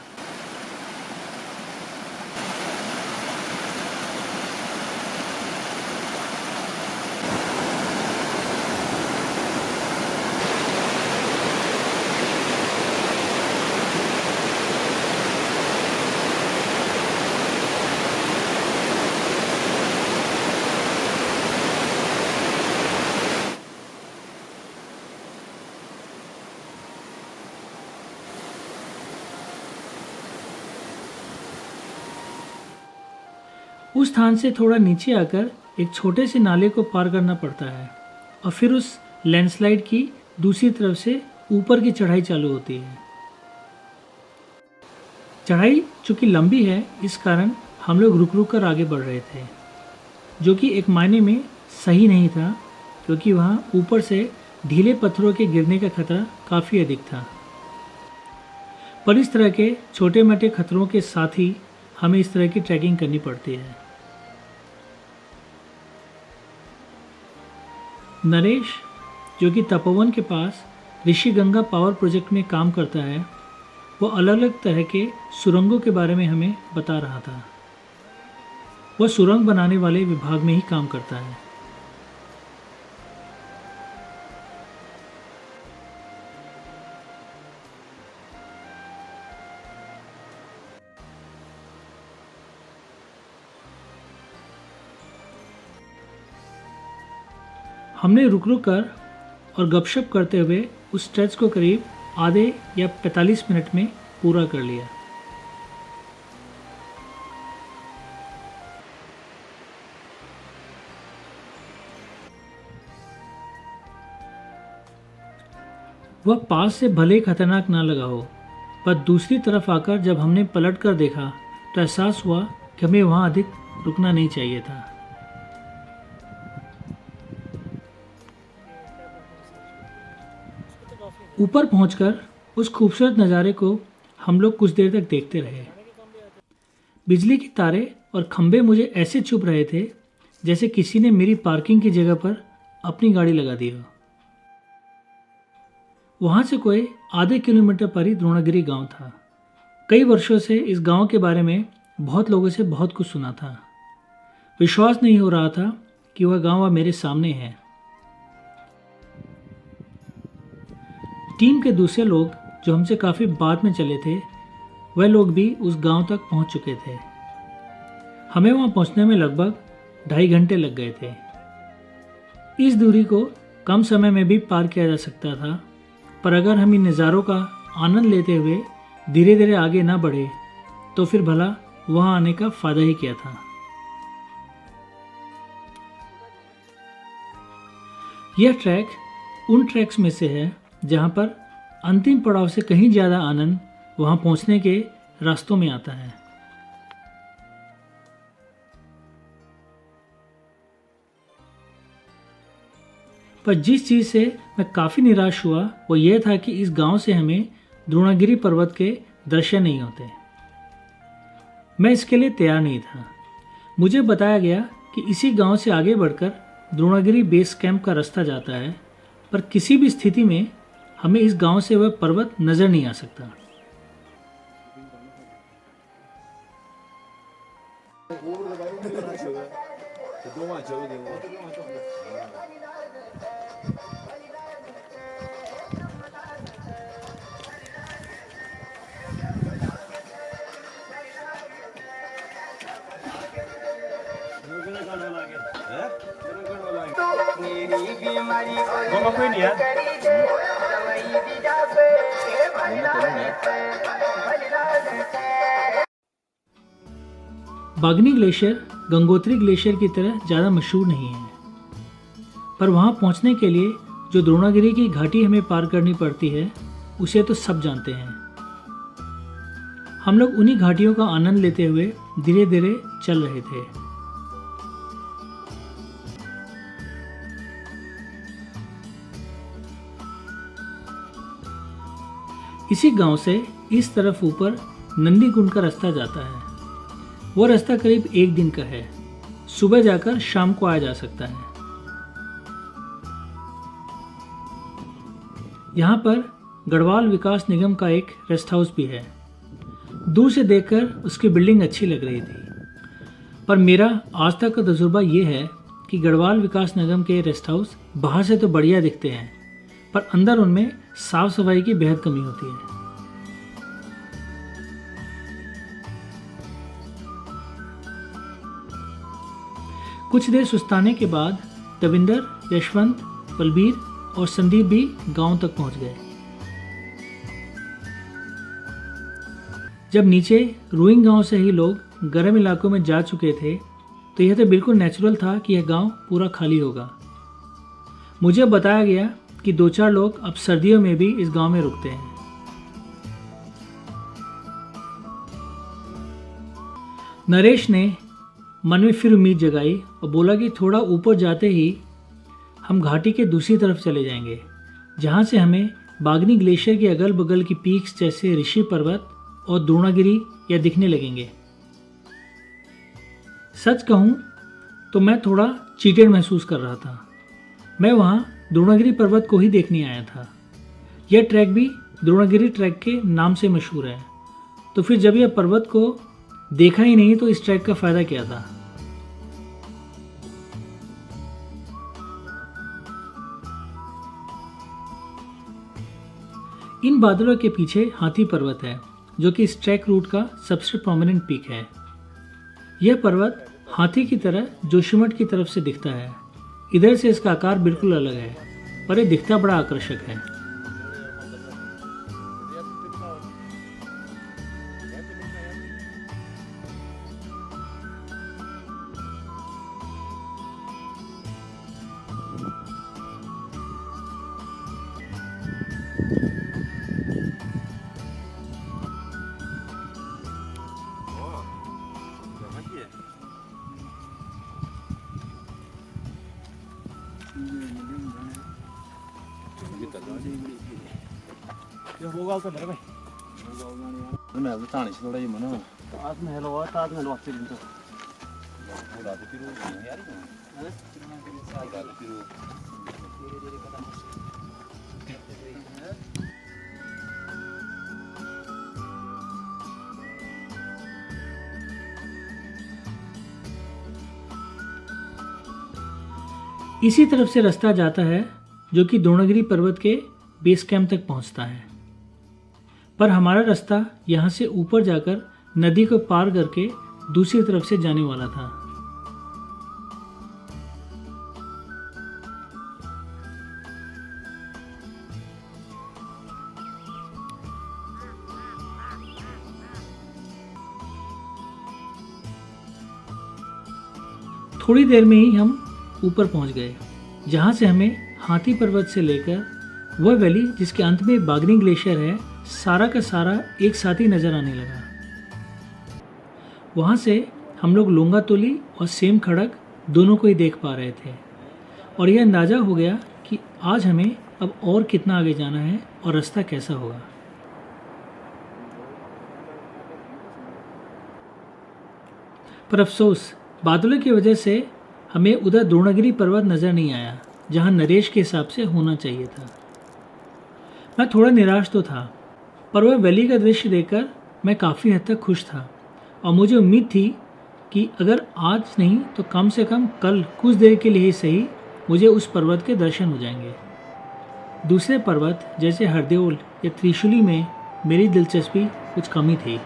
उस स्थान से थोड़ा नीचे आकर एक छोटे से नाले को पार करना पड़ता है और फिर उस लैंडस्लाइड की दूसरी तरफ से ऊपर की चढ़ाई चालू होती है। चढ़ाई चूंकि लंबी है, इस कारण हम लोग रुक रुक कर आगे बढ़ रहे थे, जो कि एक मायने में सही नहीं था, क्योंकि वहाँ ऊपर से ढीले पत्थरों के गिरने का खतरा काफ़ी अधिक था। पर इस तरह के छोटे मोटे खतरों के साथ ही हमें इस तरह की ट्रैकिंग करनी पड़ती है। नरेश, जो कि तपोवन के पास ऋषि गंगा पावर प्रोजेक्ट में काम करता है, वो अलग अलग तरह के सुरंगों के बारे में हमें बता रहा था। वह सुरंग बनाने वाले विभाग में ही काम करता है। हमने रुक रुक कर और गपशप करते हुए उस स्ट्रेच को करीब आधे या 45 मिनट में पूरा कर लिया। वह पास से भले ही खतरनाक ना लगा हो, पर दूसरी तरफ आकर जब हमने पलट कर देखा तो एहसास हुआ कि हमें वहाँ अधिक रुकना नहीं चाहिए था। ऊपर पहुंचकर उस खूबसूरत नज़ारे को हम लोग कुछ देर तक देखते रहे। बिजली की तारे और खंभे मुझे ऐसे चुभ रहे थे जैसे किसी ने मेरी पार्किंग की जगह पर अपनी गाड़ी लगा दी हो। वहाँ से कोई आधे किलोमीटर पर ही द्रोणागिरी गांव था। कई वर्षों से इस गांव के बारे में बहुत लोगों से बहुत कुछ सुना था। विश्वास नहीं हो रहा था कि वह गांव अब मेरे सामने है। टीम के दूसरे लोग जो हमसे काफ़ी बाद में चले थे, वह लोग भी उस गांव तक पहुंच चुके थे। हमें वहां पहुंचने में लगभग 2.5 घंटे लग गए थे। इस दूरी को कम समय में भी पार किया जा सकता था, पर अगर हम इन नज़ारों का आनंद लेते हुए धीरे धीरे आगे ना बढ़े तो फिर भला वहां आने का फायदा ही क्या था। यह ट्रैक उन ट्रैक्स में से है जहां पर अंतिम पड़ाव से कहीं ज़्यादा आनंद वहां पहुंचने के रास्तों में आता है। पर जिस चीज़ से मैं काफ़ी निराश हुआ वो यह था कि इस गांव से हमें द्रोणागिरी पर्वत के दृश्य नहीं होते। मैं इसके लिए तैयार नहीं था। मुझे बताया गया कि इसी गांव से आगे बढ़कर द्रोणागिरी बेस कैंप का रास्ता जाता है, पर किसी भी स्थिति में हमें इस गांव से वह पर्वत नजर नहीं आ सकता। बागनी ग्लेशियर गंगोत्री ग्लेशियर की तरह ज़्यादा मशहूर नहीं है, पर वहाँ पहुँचने के लिए जो द्रोणागिरी की घाटी हमें पार करनी पड़ती है उसे तो सब जानते हैं। हम लोग उन्हीं घाटियों का आनंद लेते हुए धीरे धीरे चल रहे थे। इसी गांव से इस तरफ ऊपर नंदीकुंड का रास्ता जाता है। वो रास्ता करीब 1 दिन का है। सुबह जाकर शाम को आया जा सकता है। यहाँ पर गढ़वाल विकास निगम का एक रेस्ट हाउस भी है। दूर से देखकर उसकी बिल्डिंग अच्छी लग रही थी, पर मेरा आज तक का तजुर्बा ये है कि गढ़वाल विकास निगम के रेस्ट हाउस बाहर से तो बढ़िया दिखते हैं, पर अंदर उनमें साफ सफाई की बेहद कमी होती है। कुछ देर सुस्ताने के बाद दविंदर, यशवंत, बलबीर और संदीप भी गांव तक पहुंच गए। जब नीचे रोइंग गांव से ही लोग गर्म इलाकों में जा चुके थे तो यह तो बिल्कुल नेचुरल था कि यह गांव पूरा खाली होगा। मुझे बताया गया कि 2-4 लोग अब सर्दियों में भी इस गांव में रुकते हैं। नरेश ने मन में फिर उम्मीद जगाई और बोला कि थोड़ा ऊपर जाते ही हम घाटी के दूसरी तरफ चले जाएंगे, जहाँ से हमें बागनी ग्लेशियर के अगल बगल की पीक्स जैसे ऋषि पर्वत और द्रोणागिरी या दिखने लगेंगे। सच कहूँ तो मैं थोड़ा चीटेड महसूस कर रहा था। मैं वहाँ द्रोणागिरी पर्वत को ही देखने आया था। यह ट्रैक भी द्रोणागिरी ट्रैक के नाम से मशहूर है। तो फिर जब यह पर्वत को देखा ही नहीं तो इस ट्रैक का फायदा क्या था। इन बादलों के पीछे हाथी पर्वत है जो कि इस ट्रैक रूट का सबसे प्रोमिनेंट पीक है। यह पर्वत हाथी की तरह जोशीमठ की तरफ से दिखता है। इधर से इसका आकार बिल्कुल अलग है, पर यह दिखता बड़ा आकर्षक है। मैं तो तानी से थोड़ा ही मनो ताजमहल हुआ, ताजमहल वापसी दिन तो इसी तरफ से रास्ता जाता है जो कि द्रोणागिरी पर्वत के बेस कैंप तक पहुंचता है। पर हमारा रास्ता यहाँ से ऊपर जाकर नदी को पार करके दूसरी तरफ से जाने वाला था। थोड़ी देर में ही हम ऊपर पहुंच गए, जहां से हमें हाथी पर्वत से लेकर वह वैली जिसके अंत में बागनी ग्लेशियर है, सारा का सारा एक साथ ही नजर आने लगा। वहां से हम लोग लोंगातोली और सेम खड़क दोनों को ही देख पा रहे थे और यह अंदाज़ा हो गया कि आज हमें अब और कितना आगे जाना है और रास्ता कैसा होगा। पर अफसोस बादलों की वजह से हमें उधर द्रोणागिरी पर्वत नज़र नहीं आया जहां नरेश के हिसाब से होना चाहिए था। मैं थोड़ा निराश तो था, पर वह वैली का दृश्य देखकर मैं काफ़ी हद तक खुश था और मुझे उम्मीद थी कि अगर आज नहीं तो कम से कम कल कुछ देर के लिए ही सही मुझे उस पर्वत के दर्शन हो जाएंगे। दूसरे पर्वत जैसे हरदेओल या त्रिशूली में मेरी दिलचस्पी कुछ कम ही थी।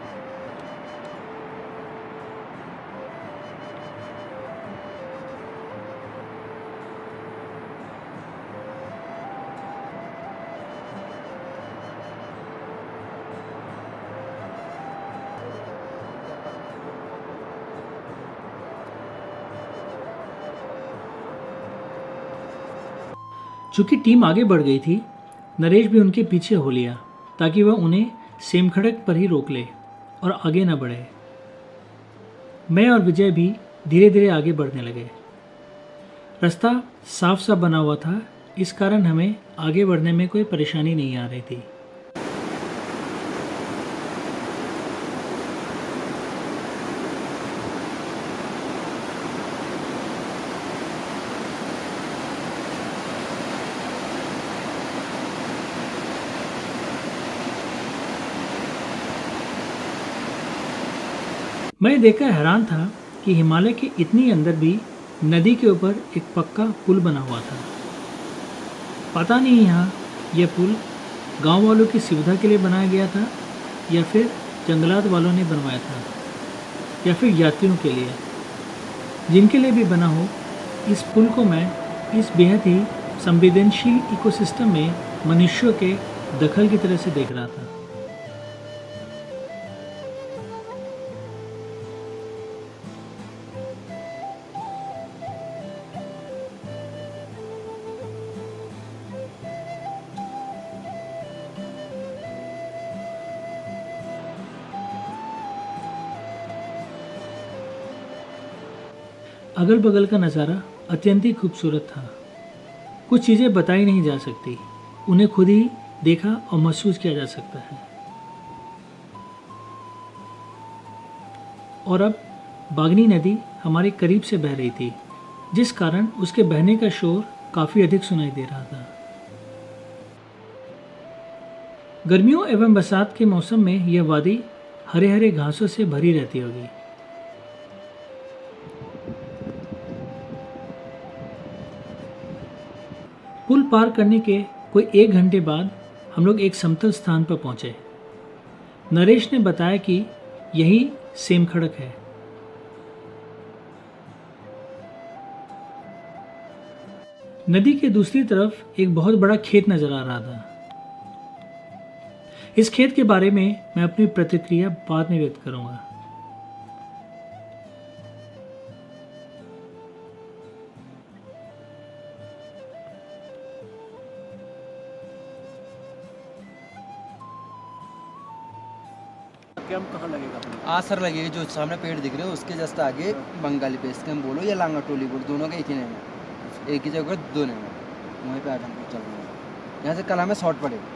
चूंकि टीम आगे बढ़ गई थी, नरेश भी उनके पीछे हो लिया ताकि वह उन्हें सेमखड़क पर ही रोक ले और आगे न बढ़े। मैं और विजय भी धीरे धीरे आगे बढ़ने लगे। रास्ता साफ साफ बना हुआ था, इस कारण हमें आगे बढ़ने में कोई परेशानी नहीं आ रही थी। मैं देखकर हैरान था कि हिमालय के इतनी अंदर भी नदी के ऊपर एक पक्का पुल बना हुआ था। पता नहीं यहाँ यह पुल गांव वालों की सुविधा के लिए बनाया गया था या फिर जंगलात वालों ने बनवाया था या फिर यात्रियों के लिए। जिनके लिए भी बना हो, इस पुल को मैं इस बेहद ही संवेदनशील इकोसिस्टम में मनुष्यों के दखल की तरह से देख रहा था। अगल बगल का नज़ारा अत्यंत ही खूबसूरत था। कुछ चीज़ें बताई नहीं जा सकती, उन्हें खुद ही देखा और महसूस किया जा सकता है। और अब बागनी नदी हमारे करीब से बह रही थी, जिस कारण उसके बहने का शोर काफ़ी अधिक सुनाई दे रहा था। गर्मियों एवं बरसात के मौसम में यह वादी हरे हरे घासों से भरी रहती होगी। पुल पार करने के कोई 1 घंटे बाद हम लोग एक समतल स्थान पर पहुंचे। नरेश ने बताया कि यही सेम खड़क है। नदी के दूसरी तरफ एक बहुत बड़ा खेत नजर आ रहा था। इस खेत के बारे में मैं अपनी प्रतिक्रिया बाद में व्यक्त करूंगा। कैंप कहाँ लगेगा अपने? आसर लगेगी, जो सामने पेड़ दिख रहे हो उसके जस्ट आगे बंगाली बेस कैंप बोलो या लांगा टोली बोलो, दोनों का एक ही नेम है, एक ही जगह दो नेम है। वहीं पे आज हम लोग चल रहे हैं। यहाँ से कल हमें शॉर्ट पड़ेगा,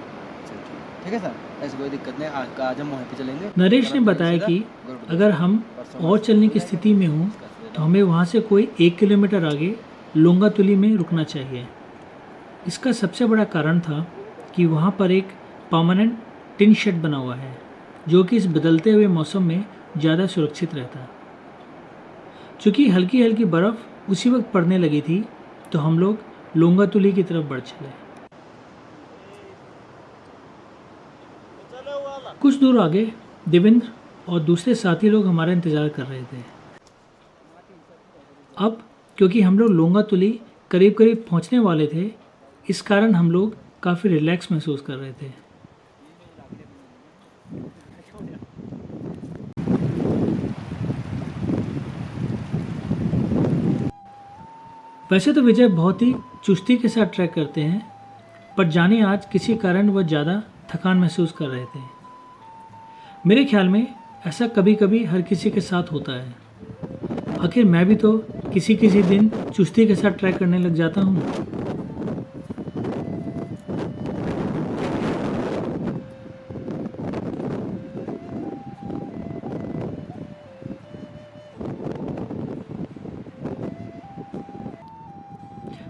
ठीक है सर, ऐसी कोई दिक्कत नहीं। आज हम वहीं पे चलेंगे। नरेश ने बताया कि अगर हम और चलने की स्थिति में हों तो हमें वहाँ से कोई 1 किलोमीटर आगे लोंगातुली में रुकना चाहिए। इसका सबसे बड़ा कारण था कि वहाँ पर एक परमानेंट टिन शेड बना हुआ है जो कि इस बदलते हुए मौसम में ज़्यादा सुरक्षित रहता। चूँकि हल्की हल्की बर्फ़ उसी वक्त पड़ने लगी थी तो हम लोग लोंगातुली की तरफ बढ़ चले। कुछ दूर आगे देवेंद्र और दूसरे साथी लोग हमारा इंतज़ार कर रहे थे। अब क्योंकि हम लोग लोंगातुली करीब करीब पहुंचने वाले थे, इस कारण हम लोग काफ़ी रिलैक्स महसूस कर रहे थे। वैसे तो विजय बहुत ही चुस्ती के साथ ट्रैक करते हैं, पर जाने आज किसी कारण वह ज़्यादा थकान महसूस कर रहे थे। मेरे ख्याल में ऐसा कभी कभी हर किसी के साथ होता है। आखिर मैं भी तो किसी किसी दिन चुस्ती के साथ ट्रैक करने लग जाता हूँ।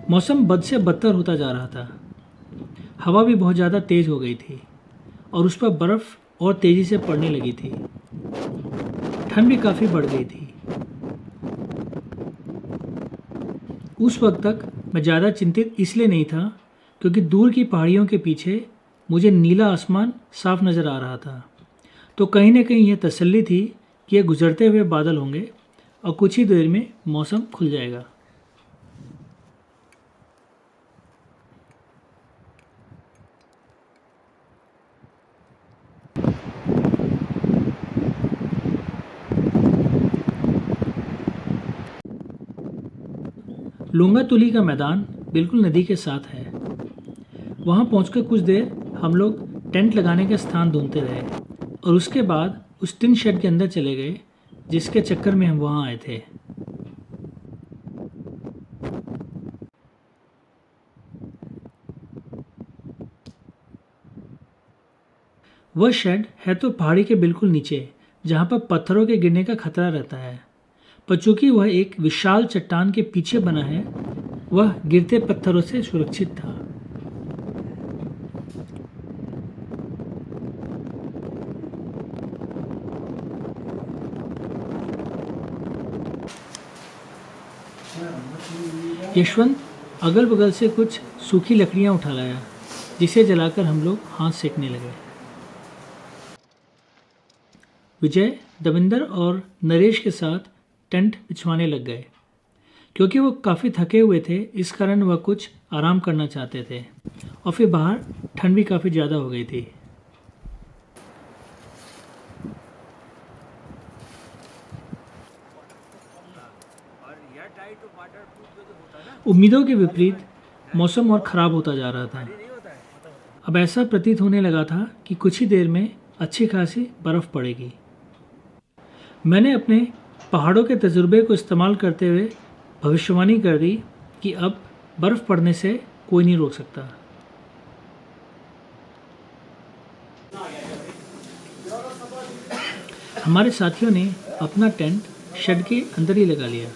मौसम बद से बदतर होता जा रहा था। हवा भी बहुत ज़्यादा तेज़ हो गई थी और उस पर बर्फ़ और तेज़ी से पड़ने लगी थी। ठंड भी काफ़ी बढ़ गई थी। उस वक्त तक मैं ज़्यादा चिंतित इसलिए नहीं था क्योंकि दूर की पहाड़ियों के पीछे मुझे नीला आसमान साफ नज़र आ रहा था। तो कहीं न कहीं यह तसल्ली थी कि यह गुजरते हुए बादल होंगे और कुछ ही देर में मौसम खुल जाएगा। लोंगातुली का मैदान बिल्कुल नदी के साथ है। वहाँ पहुँचकर कुछ देर हम लोग टेंट लगाने का स्थान ढूंढते रहे और उसके बाद उस टिन शेड के अंदर चले गए जिसके चक्कर में हम वहाँ आए थे। वह शेड है तो पहाड़ी के बिल्कुल नीचे, जहाँ पर पत्थरों के गिरने का खतरा रहता है, पर चूंकि वह एक विशाल चट्टान के पीछे बना है, वह गिरते पत्थरों से सुरक्षित था। यशवंत अगल बगल से कुछ सूखी लकड़ियां उठा लाया, जिसे जलाकर हम लोग हाथ सेकने लगे। विजय, दविंदर और नरेश के साथ टेंट बिछवाने लग गए। क्योंकि वो काफ़ी थके हुए थे, इस कारण वह कुछ आराम करना चाहते थे और फिर बाहर ठंड भी काफ़ी ज़्यादा हो गई थी। उम्मीदों के विपरीत मौसम और ख़राब होता जा रहा था। अब ऐसा प्रतीत होने लगा था कि कुछ ही देर में अच्छी खासी बर्फ़ पड़ेगी। मैंने अपने पहाड़ों के तजुर्बे को इस्तेमाल करते हुए भविष्यवाणी कर दी कि अब बर्फ़ पड़ने से कोई नहीं रोक सकता। हमारे साथियों ने अपना टेंट शेड के अंदर ही लगा लिया।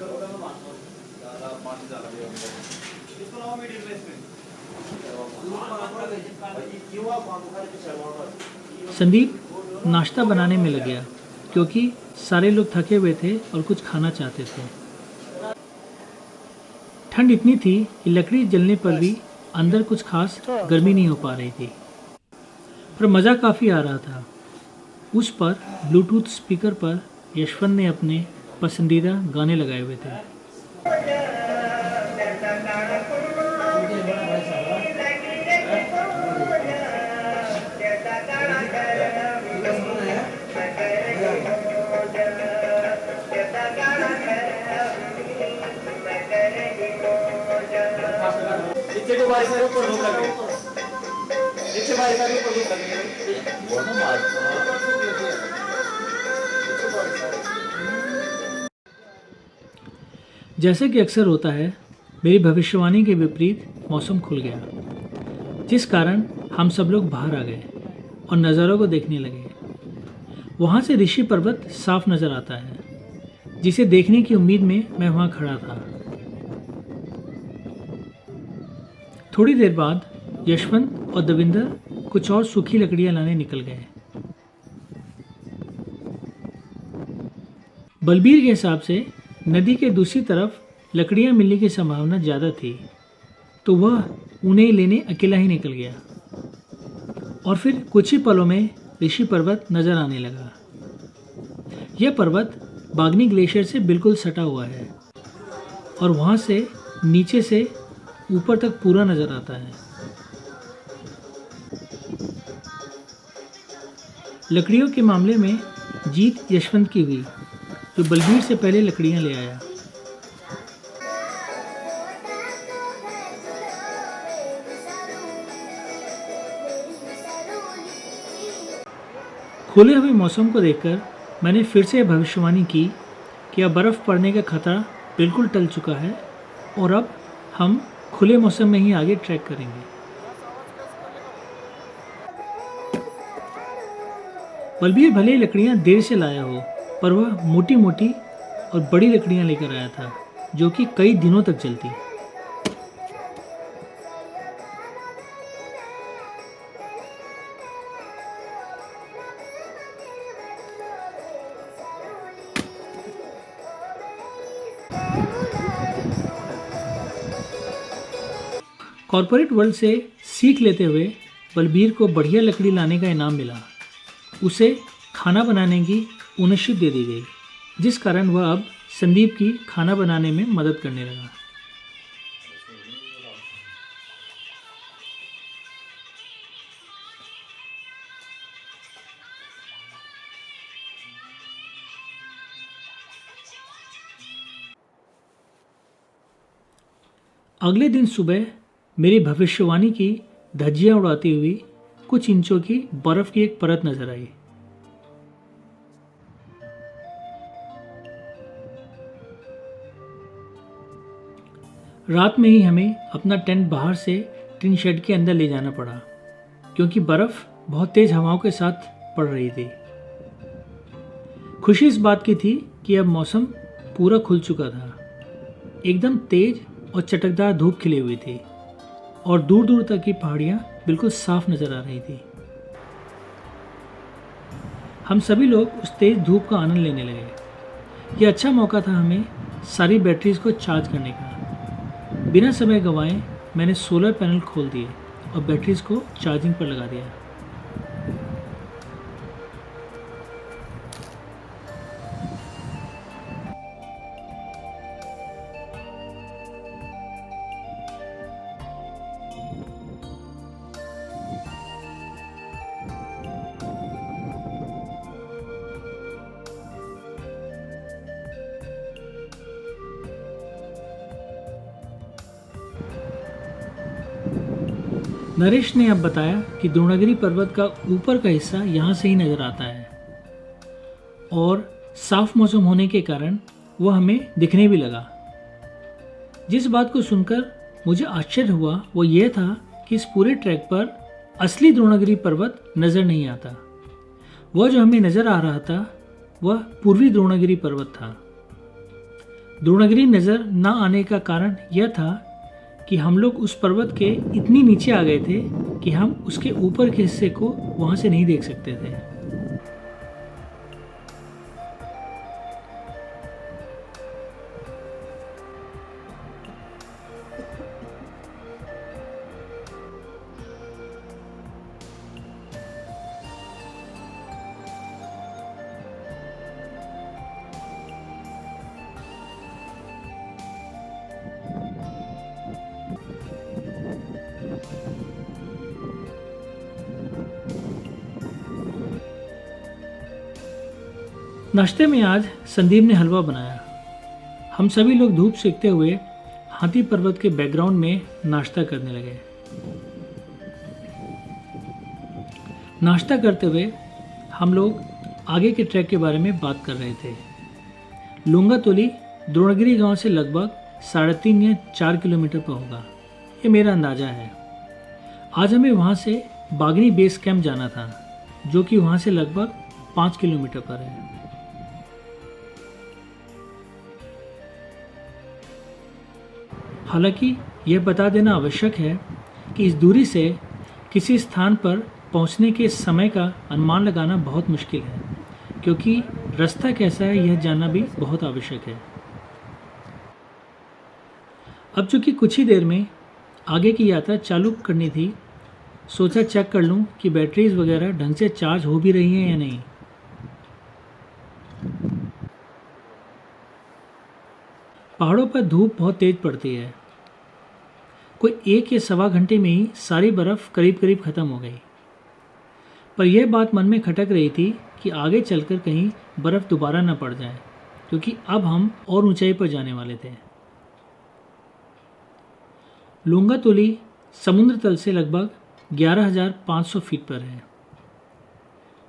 संदीप नाश्ता बनाने में लग गया क्योंकि सारे लोग थके हुए थे और कुछ खाना चाहते थे। ठंड इतनी थी कि लकड़ी जलने पर भी अंदर कुछ खास गर्मी नहीं हो पा रही थी, पर मज़ा काफ़ी आ रहा था। उस पर ब्लूटूथ स्पीकर पर यशवंत ने अपने पसंदीदा गाने लगाए हुए थे। जैसे कि अक्सर होता है, मेरी भविष्यवाणी के विपरीत मौसम खुल गया, जिस कारण हम सब लोग बाहर आ गए और नज़ारों को देखने लगे। वहाँ से ऋषि पर्वत साफ नज़र आता है, जिसे देखने की उम्मीद में मैं वहाँ खड़ा था। थोड़ी देर बाद यशवंत और दविंदर कुछ और सूखी लकड़ियाँ लाने निकल गए। बलबीर के हिसाब से नदी के दूसरी तरफ लकड़ियाँ मिलने की संभावना ज़्यादा थी, तो वह उन्हें लेने अकेला ही निकल गया। और फिर कुछ ही पलों में ऋषि पर्वत नज़र आने लगा। यह पर्वत बागनी ग्लेशियर से बिल्कुल सटा हुआ है और वहाँ से नीचे से ऊपर तक पूरा नज़र आता है। लकड़ियों के मामले में जीत यशवंत की हुई, जो बलबीर से पहले लकड़ियाँ ले आया। खुले हुए मौसम को देखकर मैंने फिर से भविष्यवाणी की कि अब बर्फ़ पड़ने का खतरा बिल्कुल टल चुका है और अब हम खुले मौसम में ही आगे ट्रैक करेंगे। बलबीर भले ही लकड़ियाँ देर से लाया हो, पर वह मोटी मोटी और बड़ी लकड़ियाँ लेकर आया था, जो कि कई दिनों तक चलती। कॉरपोरेट वर्ल्ड से सीख लेते हुए बलबीर को बढ़िया लकड़ी लाने का इनाम मिला। उसे खाना बनाने की ओनरशिप दे दी गई, जिस कारण वह अब संदीप की खाना बनाने में मदद करने लगा। अगले दिन सुबह मेरी भविष्यवाणी की धज्जियां उड़ाती हुई कुछ इंचों की बर्फ की एक परत नजर आई। रात में ही हमें अपना टेंट बाहर से टिन शेड के अंदर ले जाना पड़ा, क्योंकि बर्फ बहुत तेज हवाओं के साथ पड़ रही थी। खुशी इस बात की थी कि अब मौसम पूरा खुल चुका था। एकदम तेज और चटकदार धूप खिली हुई थी और दूर दूर तक की पहाड़ियाँ बिल्कुल साफ नजर आ रही थी। हम सभी लोग उस तेज धूप का आनंद लेने लगे। यह अच्छा मौका था हमें सारी बैटरीज को चार्ज करने का। बिना समय गंवाए मैंने सोलर पैनल खोल दिए और बैटरीज को चार्जिंग पर लगा दिया। नरेश ने अब बताया कि द्रोणागिरी पर्वत का ऊपर का हिस्सा यहाँ से ही नज़र आता है और साफ मौसम होने के कारण वह हमें दिखने भी लगा। जिस बात को सुनकर मुझे आश्चर्य हुआ वो ये था कि इस पूरे ट्रैक पर असली द्रोणागिरी पर्वत नज़र नहीं आता। वह जो हमें नज़र आ रहा था वह पूर्वी द्रोणागिरी पर्वत था। द्रोणागिरी नज़र न आने का कारण यह था कि हम लोग उस पर्वत के इतनी नीचे आ गए थे कि हम उसके ऊपर के हिस्से को वहाँ से नहीं देख सकते थे। नाश्ते में आज संदीप ने हलवा बनाया। हम सभी लोग धूप सेकते हुए हाथी पर्वत के बैकग्राउंड में नाश्ता करने लगे। नाश्ता करते हुए हम लोग आगे के ट्रैक के बारे में बात कर रहे थे। लुंगातोली द्रोणागिरी गांव से लगभग 3.5 या 4 किलोमीटर पर होगा, ये मेरा अंदाज़ा है। आज हमें वहाँ से बागनी बेस कैंप जाना था, जो कि वहाँ से लगभग 5 किलोमीटर पर है। हालांकि यह बता देना आवश्यक है कि इस दूरी से किसी स्थान पर पहुंचने के समय का अनुमान लगाना बहुत मुश्किल है, क्योंकि रास्ता कैसा है यह जानना भी बहुत आवश्यक है। अब चूंकि कुछ ही देर में आगे की यात्रा चालू करनी थी, सोचा चेक कर लूं कि बैटरीज वगैरह ढंग से चार्ज हो भी रही हैं या नहीं। पहाड़ों पर धूप बहुत तेज पड़ती है। कोई 1 या सवा घंटे में ही सारी बर्फ़ करीब करीब ख़त्म हो गई। पर यह बात मन में खटक रही थी कि आगे चलकर कहीं बर्फ़ दोबारा न पड़ जाए, क्योंकि अब हम और ऊंचाई पर जाने वाले थे। लुंगातोली समुद्र तल से लगभग 11,500 फीट पर है।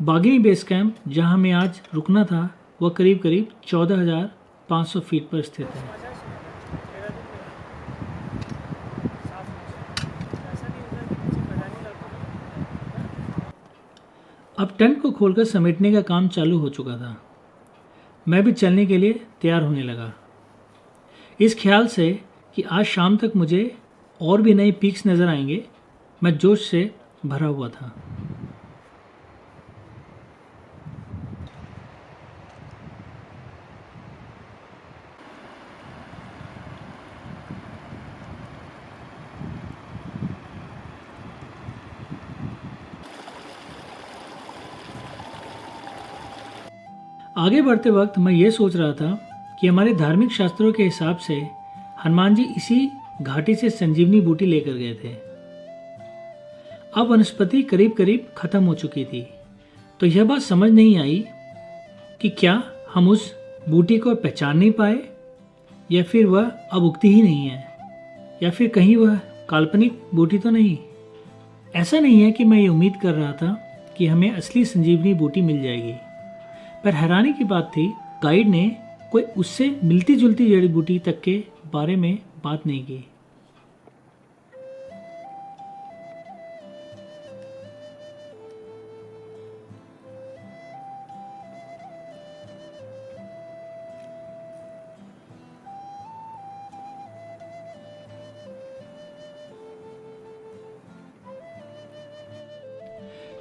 बागिनी बेस कैंप जहां हमें आज रुकना था, वह करीब करीब 14,500 फीट पर स्थित है। अब टेंट को खोलकर समेटने का काम चालू हो चुका था। मैं भी चलने के लिए तैयार होने लगा, इस ख्याल से कि आज शाम तक मुझे और भी नए पीक्स नज़र आएंगे। मैं जोश से भरा हुआ था। आगे बढ़ते वक्त मैं ये सोच रहा था कि हमारे धार्मिक शास्त्रों के हिसाब से हनुमान जी इसी घाटी से संजीवनी बूटी लेकर गए थे। अब वनस्पति करीब करीब खत्म हो चुकी थी, तो यह बात समझ नहीं आई कि क्या हम उस बूटी को पहचान नहीं पाए, या फिर वह अब उगती ही नहीं है, या फिर कहीं वह काल्पनिक बूटी तो नहीं। ऐसा नहीं है कि मैं ये उम्मीद कर रहा था कि हमें असली संजीवनी बूटी मिल जाएगी, पर हैरानी की बात थी गाइड ने कोई उससे मिलती जुलती जड़ी बूटी तक के बारे में बात नहीं की।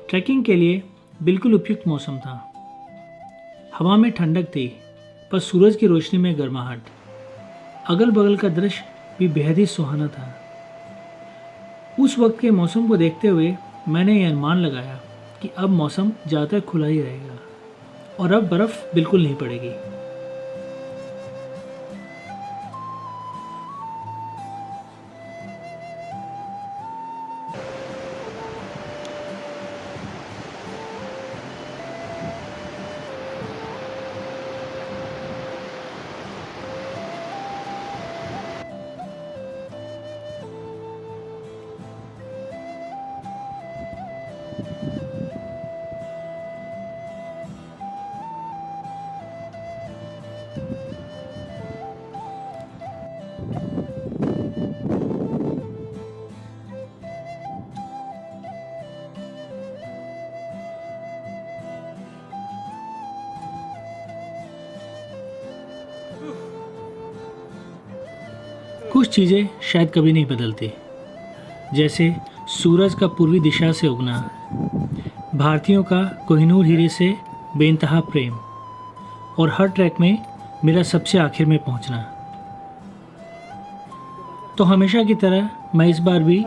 ट्रैकिंग के लिए बिल्कुल उपयुक्त मौसम था। हवा में ठंडक थी, पर सूरज की रोशनी में गर्माहट। अगल बगल का दृश्य भी बेहद ही सुहाना था। उस वक्त के मौसम को देखते हुए मैंने यह अनुमान लगाया कि अब मौसम ज़्यादातर खुला ही रहेगा और अब बर्फ़ बिल्कुल नहीं पड़ेगी। कुछ चीज़ें शायद कभी नहीं बदलती, जैसे सूरज का पूर्वी दिशा से उगना, भारतीयों का कोहिनूर हीरे से बेइंतहा प्रेम और हर ट्रैक में मेरा सबसे आखिर में पहुंचना। तो हमेशा की तरह मैं इस बार भी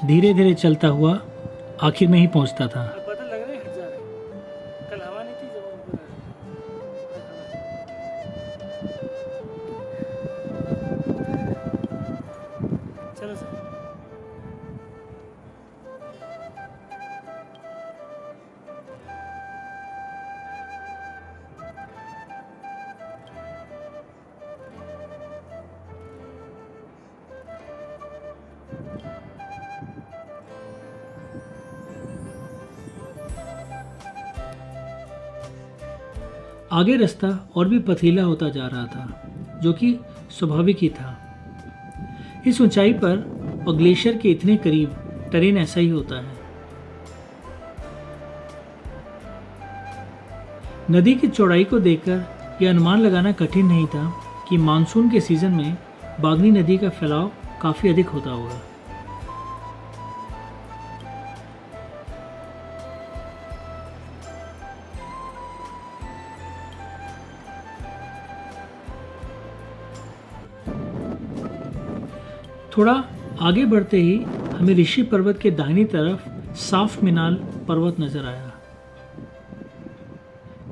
धीरे धीरे चलता हुआ आखिर में ही पहुंचता था। आगे रास्ता और भी पथरीला होता जा रहा था, जो कि स्वाभाविक ही था। इस ऊंचाई पर और ग्लेशियर के इतने करीब टेरेन ऐसा ही होता है। नदी की चौड़ाई को देखकर यह अनुमान लगाना कठिन नहीं था कि मानसून के सीजन में बागनी नदी का फैलाव काफ़ी अधिक होता होगा। थोड़ा आगे बढ़ते ही हमें ऋषि पर्वत के दाहिनी तरफ साफ मीनाल पर्वत नजर आया।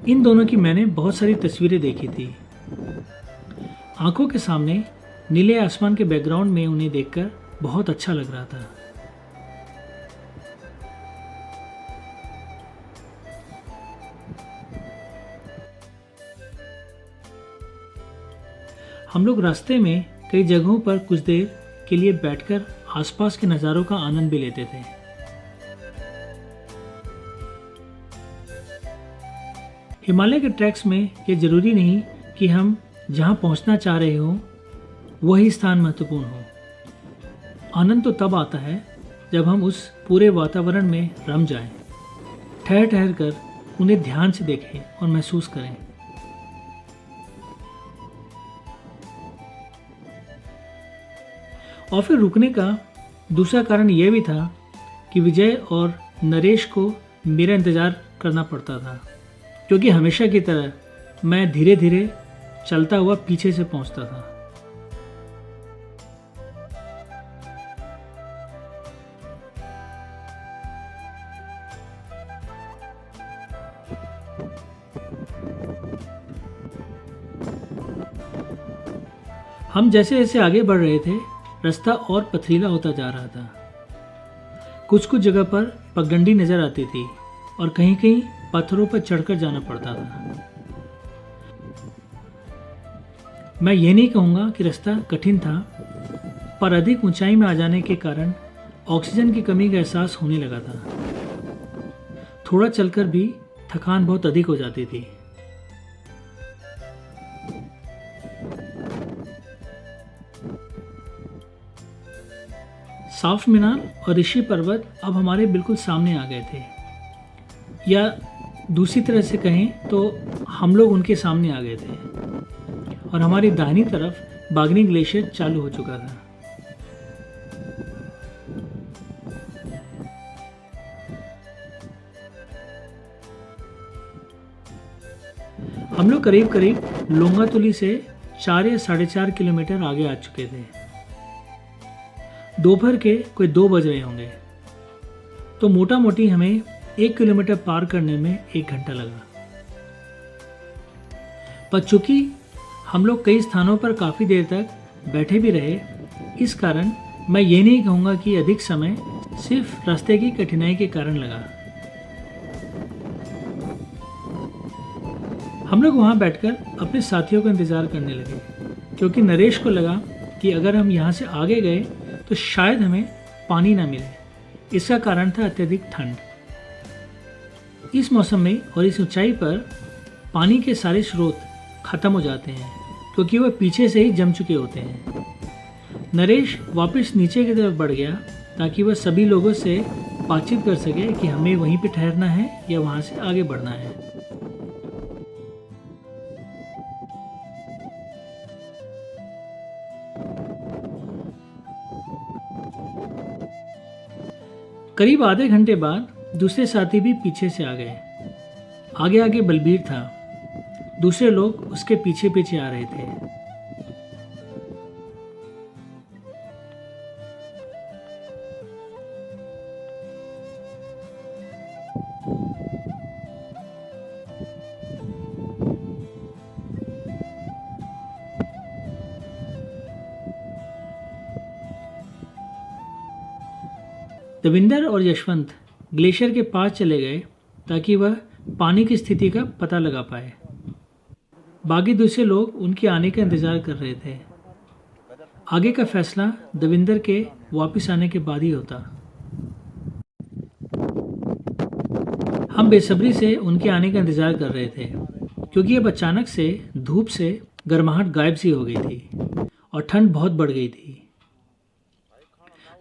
इन दोनों की मैंने बहुत सारी तस्वीरें देखी थी। आंखों के सामने नीले आसमान के बैकग्राउंड में उन्हें देखकर बहुत अच्छा लग रहा था। हम लोग रास्ते में कई जगहों पर कुछ देर के लिए बैठकर आसपास के नज़ारों का आनंद भी लेते थे। हिमालय के ट्रैक्स में यह जरूरी नहीं कि हम जहां पहुंचना चाह रहे हो वही स्थान महत्वपूर्ण हो। आनंद तो तब आता है जब हम उस पूरे वातावरण में रम जाएं, ठहर ठहर कर उन्हें ध्यान से देखें और महसूस करें। और फिर रुकने का दूसरा कारण यह भी था कि विजय और नरेश को मेरा इंतज़ार करना पड़ता था, क्योंकि हमेशा की तरह मैं धीरे धीरे चलता हुआ पीछे से पहुंचता था। हम जैसे जैसे आगे बढ़ रहे थे, रास्ता और पथरीला होता जा रहा था। कुछ कुछ जगह पर पगडंडी नजर आती थी और कहीं कहीं पत्थरों पर चढ़कर जाना पड़ता था। मैं ये नहीं कहूँगा कि रास्ता कठिन था, पर अधिक ऊंचाई में आ जाने के कारण ऑक्सीजन की कमी का एहसास होने लगा था। थोड़ा चलकर भी थकान बहुत अधिक हो जाती थी। साफ मीनार और ऋषि पर्वत अब हमारे बिल्कुल सामने आ गए थे, या दूसरी तरह से कहें तो हम लोग उनके सामने आ गए थे और हमारी दाहिनी तरफ बागनी ग्लेशियर चालू हो चुका था। हम लोग करीब करीब लोंगातुली से 4 या 4.5 किलोमीटर आगे आ चुके थे। दोपहर के कोई 2 बज रहे होंगे, तो मोटा मोटी हमें 1 किलोमीटर पार करने में 1 घंटा लगा। पर चूंकि हम लोग कई स्थानों पर काफ़ी देर तक बैठे भी रहे, इस कारण मैं ये नहीं कहूँगा कि अधिक समय सिर्फ रास्ते की कठिनाई के कारण लगा। हम लोग वहाँ बैठकर अपने साथियों का इंतज़ार करने लगे, क्योंकि नरेश को लगा कि अगर हम यहाँ से आगे गए तो शायद हमें पानी ना मिले। इसका कारण था अत्यधिक ठंड। इस मौसम में और इस ऊंचाई पर पानी के सारे स्रोत खत्म हो जाते हैं, क्योंकि वह पीछे से ही जम चुके होते हैं। नरेश वापस नीचे की तरफ बढ़ गया ताकि वह सभी लोगों से बातचीत कर सके कि हमें वहीं पे ठहरना है या वहाँ से आगे बढ़ना है। करीब आधे घंटे बाद दूसरे साथी भी पीछे से आ गए। आगे आगे बलबीर था, दूसरे लोग उसके पीछे पीछे आ रहे थे। दविंदर और यशवंत ग्लेशियर के पास चले गए ताकि वह पानी की स्थिति का पता लगा पाए। बाकी दूसरे लोग उनके आने का इंतजार कर रहे थे। आगे का फैसला दविंदर के वापस आने के बाद ही होता। हम बेसब्री से उनके आने का इंतजार कर रहे थे क्योंकि अब अचानक से धूप से गर्माहट गायब सी हो गई थी और ठंड बहुत बढ़ गई थी।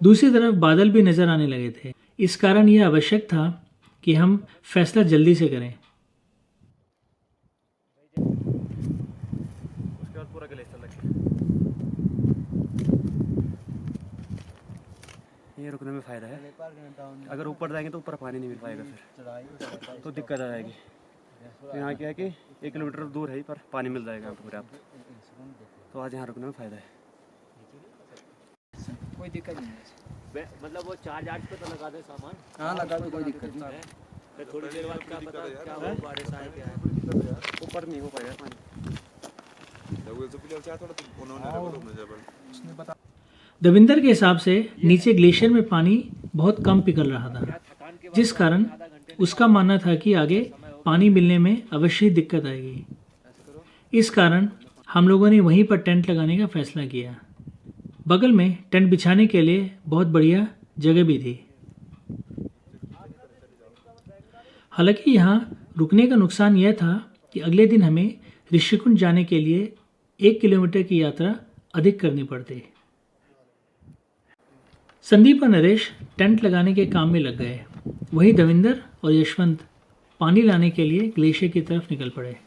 दूसरी तरफ बादल भी नजर आने लगे थे। इस कारण यह आवश्यक था कि हम फैसला जल्दी से करें। उसके बाद पूरा ग्लेशियर लग गया। ये रुकने में फ़ायदा है। अगर ऊपर जाएंगे तो ऊपर पानी नहीं मिल पाएगा, फिर तो दिक्कत आ जाएगी। तो यहाँ क्या है कि 1 किलोमीटर दूर है ही, पर पानी मिल जाएगा यहाँ पर पर्याप्त। तो आज यहाँ रुकने में फ़ायदा है। कोई दिक्कत नहीं है। मतलब वो चार्ज पे तो लगा दे सामान। हाँ लगा दो, कोई दिक्कत नहीं। फिर थोड़ी देर बाद क्या पता क्या हो, बारिश आए क्या है। ऊपर नहीं हो पाएगा पानी। दविंदर के हिसाब से नीचे ग्लेशियर में पानी बहुत कम पिघल रहा था, जिस कारण उसका मानना था कि आगे पानी मिलने में अवश्य ही दिक्कत आएगी। इस कारण हम लोगों ने वहीं पर टेंट लगाने का फैसला किया। बगल में टेंट बिछाने के लिए बहुत बढ़िया जगह भी थी। हालांकि यहाँ रुकने का नुकसान यह था कि अगले दिन हमें ऋषिकुंड जाने के लिए 1 किलोमीटर की यात्रा अधिक करनी पड़ती। संदीप और नरेश टेंट लगाने के काम में लग गए। वहीं दविंदर और यशवंत पानी लाने के लिए ग्लेशियर की तरफ निकल पड़े।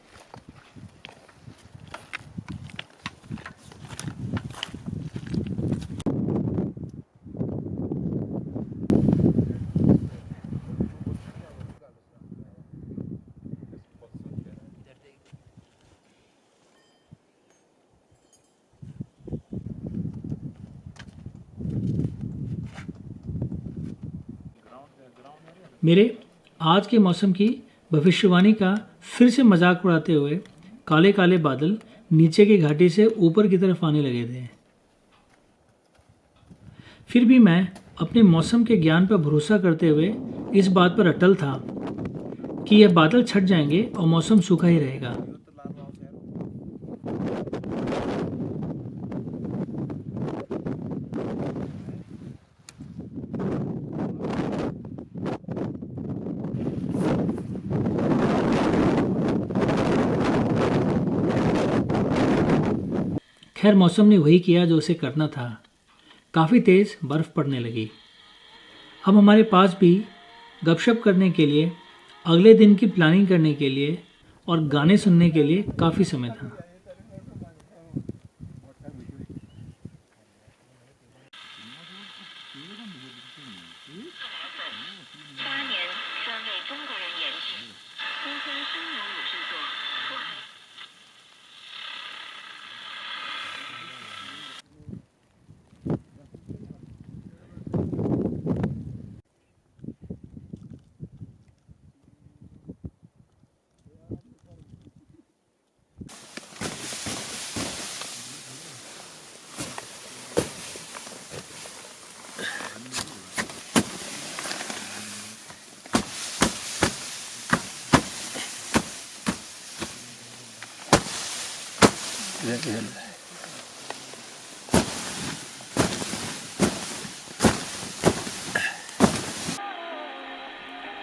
मेरे आज के मौसम की भविष्यवाणी का फिर से मजाक उड़ाते हुए काले काले बादल नीचे की घाटी से ऊपर की तरफ आने लगे थे। फिर भी मैं अपने मौसम के ज्ञान पर भरोसा करते हुए इस बात पर अटल था कि यह बादल छट जाएंगे और मौसम सूखा ही रहेगा। खैर मौसम ने वही किया जो उसे करना था। काफ़ी तेज़ बर्फ़ पड़ने लगी। अब हमारे पास भी गपशप करने के लिए, अगले दिन की प्लानिंग करने के लिए और गाने सुनने के लिए काफ़ी समय था।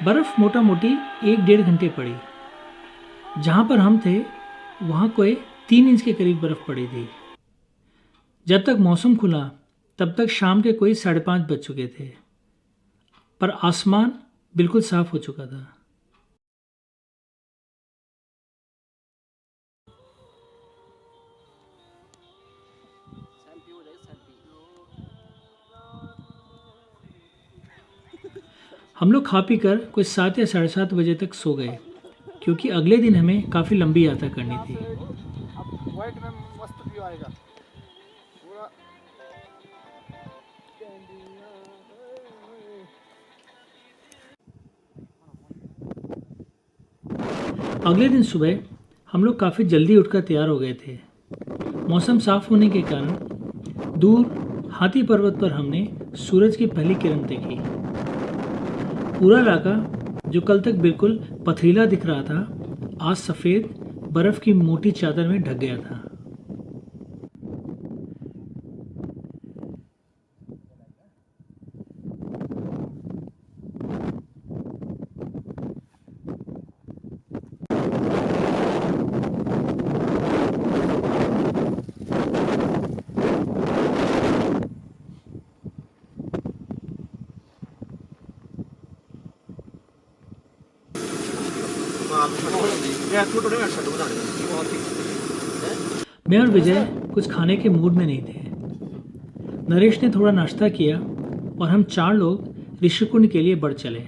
बर्फ मोटा मोटी 1-1.5 घंटे पड़ी। जहाँ पर हम थे वहाँ कोई 3 इंच के करीब बर्फ पड़ी थी। जब तक मौसम खुला तब तक शाम के कोई 5:30 बज चुके थे, पर आसमान बिल्कुल साफ हो चुका था। हम लोग खा पी कर कोई 7 या 7:30 बजे तक सो गए, क्योंकि अगले दिन हमें काफ़ी लंबी यात्रा करनी थी। व्हाइट में मस्त व्यू आएगा पूरा। अगले दिन सुबह हम लोग काफ़ी जल्दी उठकर तैयार हो गए थे। मौसम साफ होने के कारण दूर हाथी पर्वत पर हमने सूरज की पहली किरण देखी। पूरा इलाका जो कल तक बिल्कुल पथरीला दिख रहा था, आज सफ़ेद बर्फ़ की मोटी चादर में ढक गया था। मैं और विजय कुछ खाने के मूड में नहीं थे। नरेश ने थोड़ा नाश्ता किया और हम 4 लोग ऋषिकुंड के लिए बढ़ चले।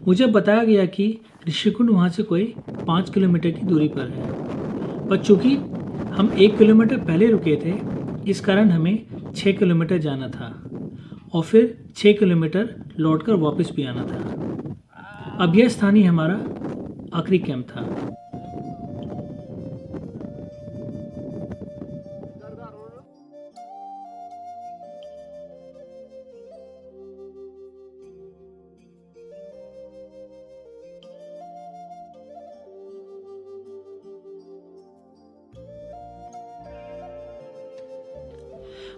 मुझे बताया गया कि ऋषिकुंड वहाँ से कोई 5 किलोमीटर की दूरी पर है, पर चूंकि हम 1 किलोमीटर पहले रुके थे, इस कारण हमें 6 किलोमीटर जाना था और फिर 6 किलोमीटर लौटकर वापस भी आना था। अब यह स्थानीय हमारा आखिरी कैंप था।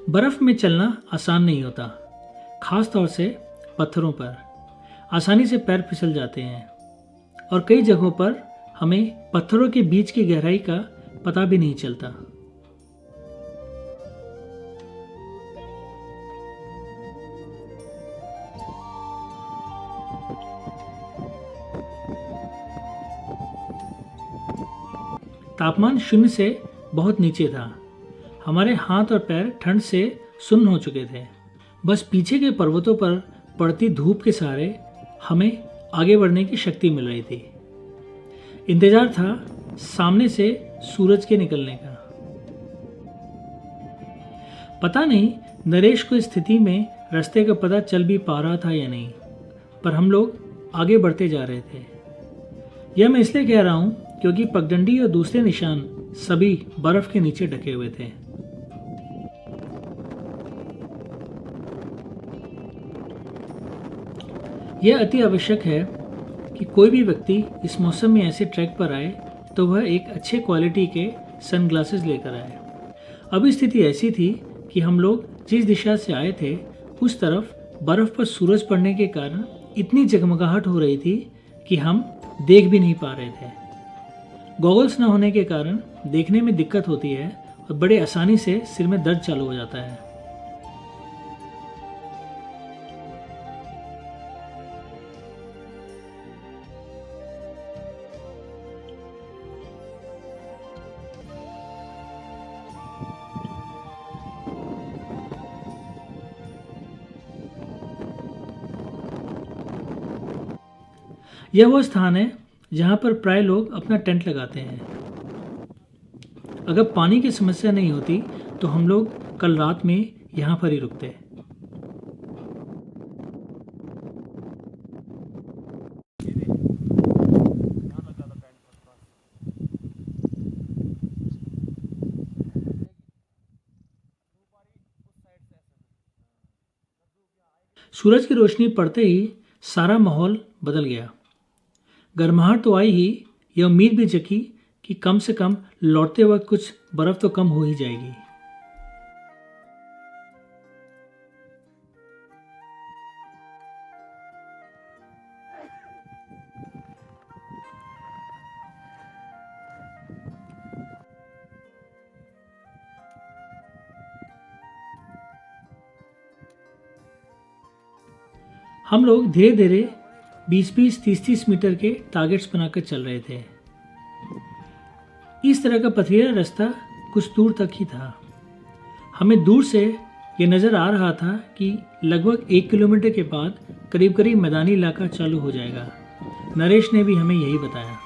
बर्फ में चलना आसान नहीं होता, खास तौर से पत्थरों पर आसानी से पैर फिसल जाते हैं और कई जगहों पर हमें पत्थरों के बीच की गहराई का पता भी नहीं चलता। तापमान 0 से बहुत नीचे था। हमारे हाथ और पैर ठंड से सुन्न हो चुके थे। बस पीछे के पर्वतों पर पड़ती धूप के सहारे हमें आगे बढ़ने की शक्ति मिल रही थी। इंतजार था सामने से सूरज के निकलने का। पता नहीं नरेश को इस स्थिति में रास्ते का पता चल भी पा रहा था या नहीं, पर हम लोग आगे बढ़ते जा रहे थे। यह मैं इसलिए कह रहा हूं क्योंकि पगडंडी और दूसरे निशान सभी बर्फ के नीचे ढके हुए थे। यह अति आवश्यक है कि कोई भी व्यक्ति इस मौसम में ऐसे ट्रैक पर आए तो वह एक अच्छे क्वालिटी के सनग्लासेस लेकर आए। अभी स्थिति ऐसी थी कि हम लोग जिस दिशा से आए थे उस तरफ बर्फ पर सूरज पड़ने के कारण इतनी जगमगाहट हो रही थी कि हम देख भी नहीं पा रहे थे। गॉगल्स न होने के कारण देखने में दिक्कत होती है और बड़े आसानी से सिर में दर्द चालू हो जाता है। यह वो स्थान है जहाँ पर प्राय लोग अपना टेंट लगाते हैं। अगर पानी की समस्या नहीं होती तो हम लोग कल रात में यहाँ पर ही रुकते। सूरज की रोशनी पड़ते ही सारा माहौल बदल गया। गर्माहट तो आई ही, यह उम्मीद भी जगी कि कम से कम लौटते वक्त कुछ बर्फ तो कम हो ही जाएगी। हम लोग धीरे धीरे 20-20, 30-30 मीटर के टारगेट्स बनाकर चल रहे थे। इस तरह का पथरीला रास्ता कुछ दूर तक ही था। हमें दूर से ये नज़र आ रहा था कि लगभग 1 किलोमीटर के बाद करीब करीब मैदानी इलाका चालू हो जाएगा। नरेश ने भी हमें यही बताया।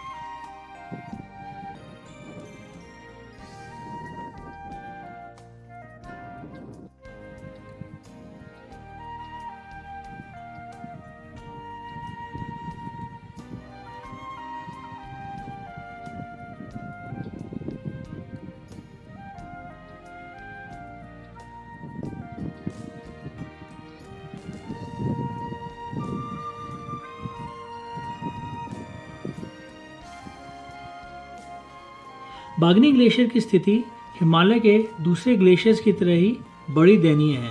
बागनी ग्लेशियर की स्थिति हिमालय के दूसरे ग्लेशियर्स की तरह ही बड़ी दयनीय है।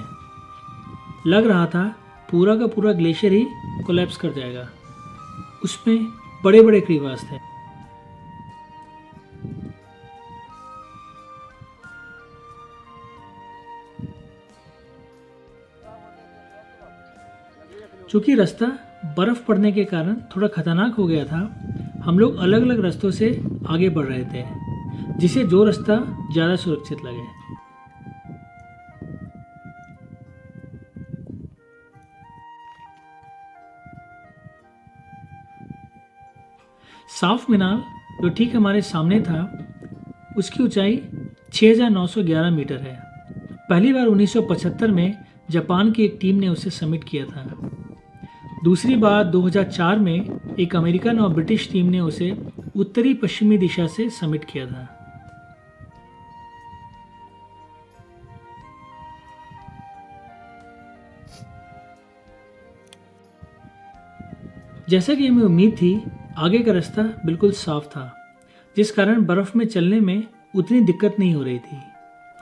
लग रहा था पूरा का पूरा ग्लेशियर ही कोलैप्स कर जाएगा। उसमें बड़े बड़े क्रीवास थे। चूंकि रास्ता बर्फ पड़ने के कारण थोड़ा खतरनाक हो गया था, हम लोग अलग अलग रास्तों से आगे बढ़ रहे थे, जिसे जो रास्ता ज़्यादा सुरक्षित लगे। साफ मीनार जो ठीक हमारे सामने था, उसकी ऊंचाई 6,911 मीटर है। पहली बार 1975 में जापान की एक टीम ने उसे समिट किया था। दूसरी बार 2004 में एक अमेरिकन और ब्रिटिश टीम ने उसे उत्तरी पश्चिमी दिशा से समिट किया था। जैसा कि हमें उम्मीद थी, आगे का रास्ता बिल्कुल साफ था, जिस कारण बर्फ में चलने में उतनी दिक्कत नहीं हो रही थी।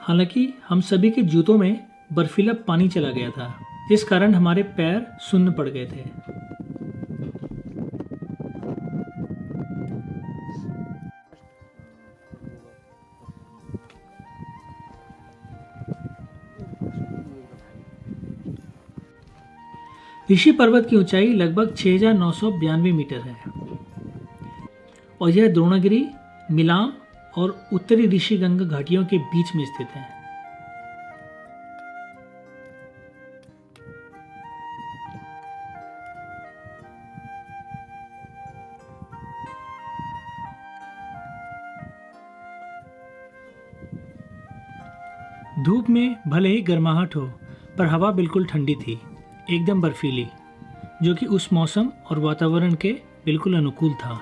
हालांकि हम सभी के जूतों में बर्फीला पानी चला गया था, जिस कारण हमारे पैर सुन्न पड़ गए थे। ऋषि पर्वत की ऊंचाई लगभग 6,992 मीटर है और यह द्रोणागिरी, मिलाम और उत्तरी ऋषिगंगा घाटियों के बीच में स्थित है। धूप में भले ही गर्माहट हो, पर हवा बिल्कुल ठंडी थी, एकदम बर्फीली, जो कि उस मौसम और वातावरण के बिल्कुल अनुकूल था।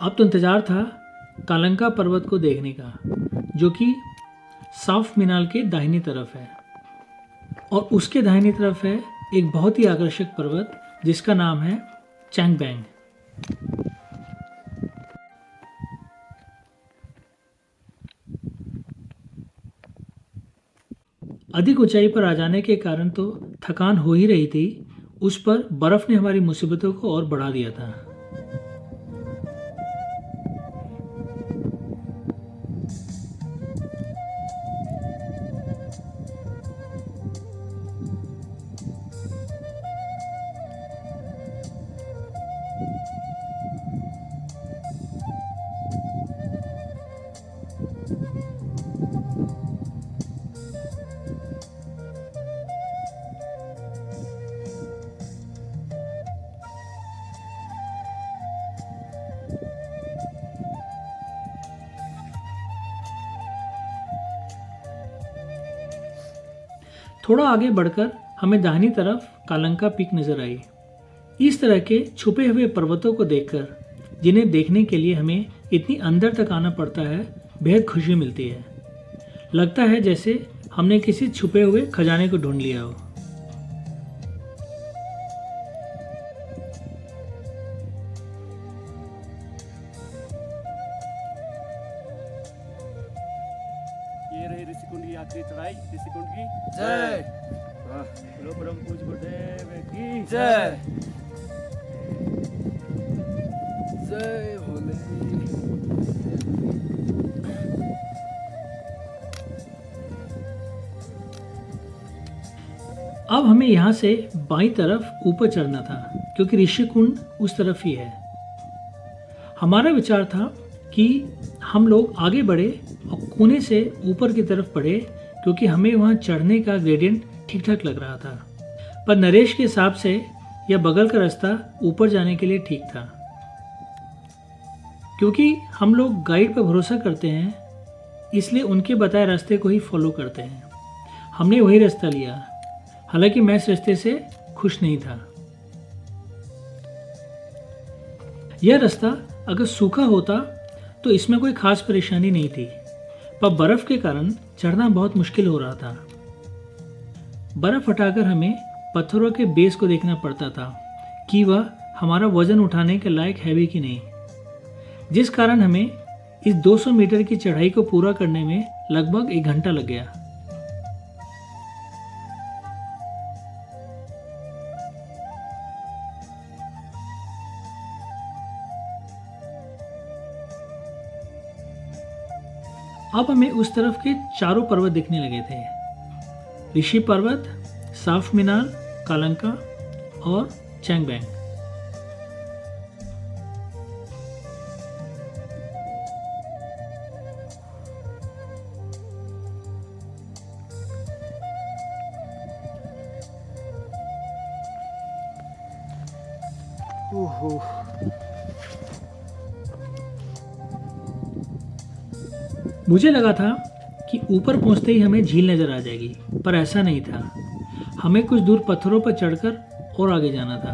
अब तो इंतजार था कालंका पर्वत को देखने का, जो कि साफ मीनार के दाहिनी तरफ है, और उसके दाहिनी तरफ है एक बहुत ही आकर्षक पर्वत जिसका नाम है चैंगबैंग। अधिक ऊंचाई पर आ जाने के कारण तो थकान हो ही रही थी, उस पर बर्फ ने हमारी मुसीबतों को और बढ़ा दिया था। थोड़ा आगे बढ़कर हमें दाहिनी तरफ कालंका पीक नजर आई। इस तरह के छुपे हुए पर्वतों को देखकर, जिन्हें देखने के लिए हमें इतनी अंदर तक आना पड़ता है, बेहद खुशी मिलती है। लगता है जैसे हमने किसी छुपे हुए खजाने को ढूंढ लिया हो। ये रही ऋषिकुंड की आखिरी चढ़ाई, ऋषिकुंड की जय। बोलो परम पूज्य गुरुदेव की जय जय भोले। अब हमें यहाँ से बाईं तरफ ऊपर चढ़ना था, क्योंकि ऋषिकुंड उस तरफ ही है। हमारा विचार था कि हम लोग आगे बढ़े और कोने से ऊपर की तरफ बढ़े, क्योंकि हमें वहाँ चढ़ने का ग्रेडियंट ठीक ठाक लग रहा था। पर नरेश के हिसाब से यह बगल का रास्ता ऊपर जाने के लिए ठीक था। क्योंकि हम लोग गाइड पर भरोसा करते हैं, इसलिए उनके बताए रास्ते को ही फॉलो करते हैं। हमने वही रास्ता लिया, हालांकि मैं इस रास्ते से खुश नहीं था। यह रास्ता अगर सूखा होता तो इसमें कोई खास परेशानी नहीं थी, पर बर्फ के कारण चढ़ना बहुत मुश्किल हो रहा था। बर्फ हटाकर हमें पत्थरों के बेस को देखना पड़ता था कि वह हमारा वजन उठाने के लायक है भी कि नहीं, जिस कारण हमें इस 200 मीटर की चढ़ाई को पूरा करने में लगभग 1 घंटा लग गया। अब हमें उस तरफ के चारों पर्वत दिखने लगे थे, ऋषि पर्वत, साफ मीनार, कालंका और चैंगबैंग। मुझे लगा था कि ऊपर पहुंचते ही हमें झील नजर आ जाएगी, पर ऐसा नहीं था। हमें कुछ दूर पत्थरों पर चढ़कर और आगे जाना था।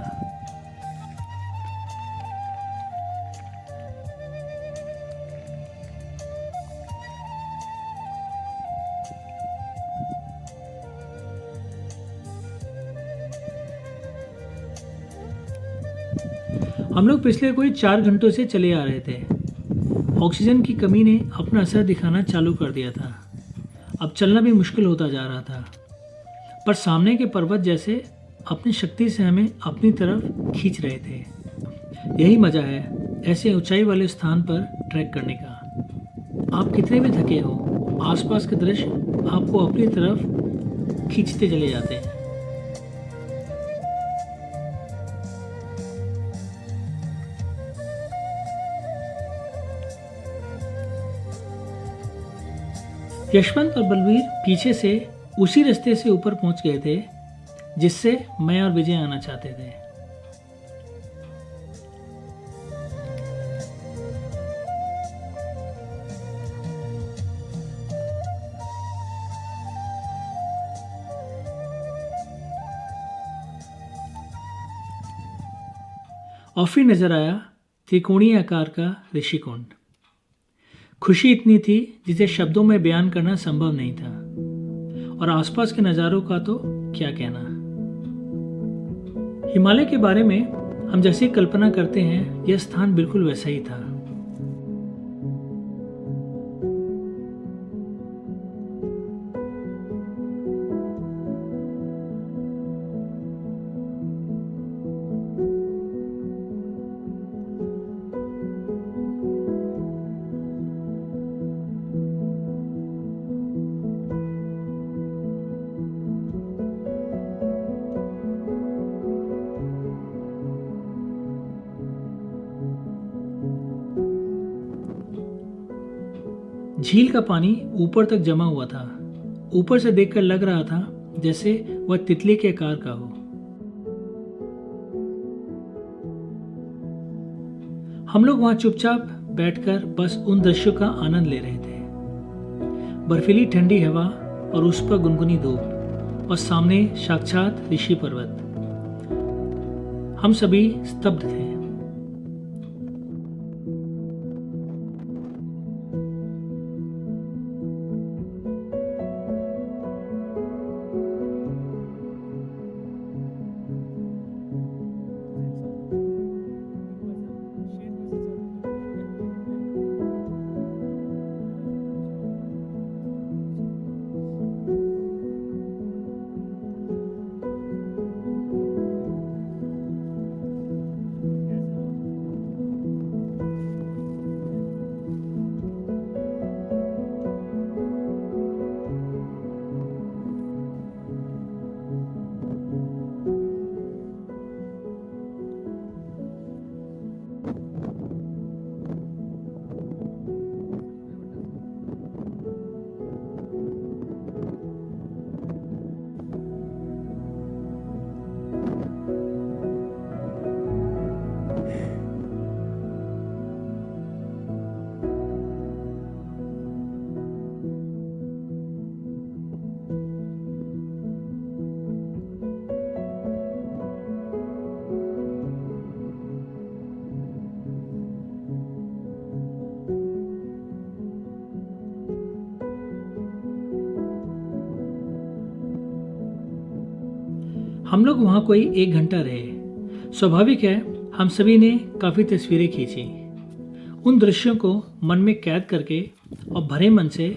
हम लोग पिछले कोई 4 घंटों से चले आ रहे थे। ऑक्सीजन की कमी ने अपना असर दिखाना चालू कर दिया था। अब चलना भी मुश्किल होता जा रहा था, पर सामने के पर्वत जैसे अपनी शक्ति से हमें अपनी तरफ खींच रहे थे। यही मजा है ऐसे ऊंचाई वाले स्थान पर ट्रैक करने का। आप कितने भी थके हो, आसपास के दृश्य आपको अपनी तरफ खींचते चले जाते हैं। यशवंत और बलवीर पीछे से उसी रास्ते से ऊपर पहुंच गए थे जिससे मैं और विजय आना चाहते थे। और फिर नजर आया त्रिकोणीय आकार का ऋषिकुंड। खुशी इतनी थी जिसे शब्दों में बयान करना संभव नहीं था, और आसपास के नज़ारों का तो क्या कहना। हिमालय के बारे में हम जैसी कल्पना करते हैं, यह स्थान बिल्कुल वैसा ही था। झील का पानी ऊपर तक जमा हुआ था। ऊपर से देखकर लग रहा था जैसे वह तितली के आकार का हो। हम लोग वहां चुपचाप बैठकर बस उन दृश्यों का आनंद ले रहे थे। बर्फीली ठंडी हवा और उस पर गुनगुनी धूप, और सामने साक्षात ऋषि पर्वत। हम सभी स्तब्ध थे। हम लोग वहाँ कोई 1 घंटा रहे। स्वाभाविक है, हम सभी ने काफ़ी तस्वीरें खींची। उन दृश्यों को मन में कैद करके और भरे मन से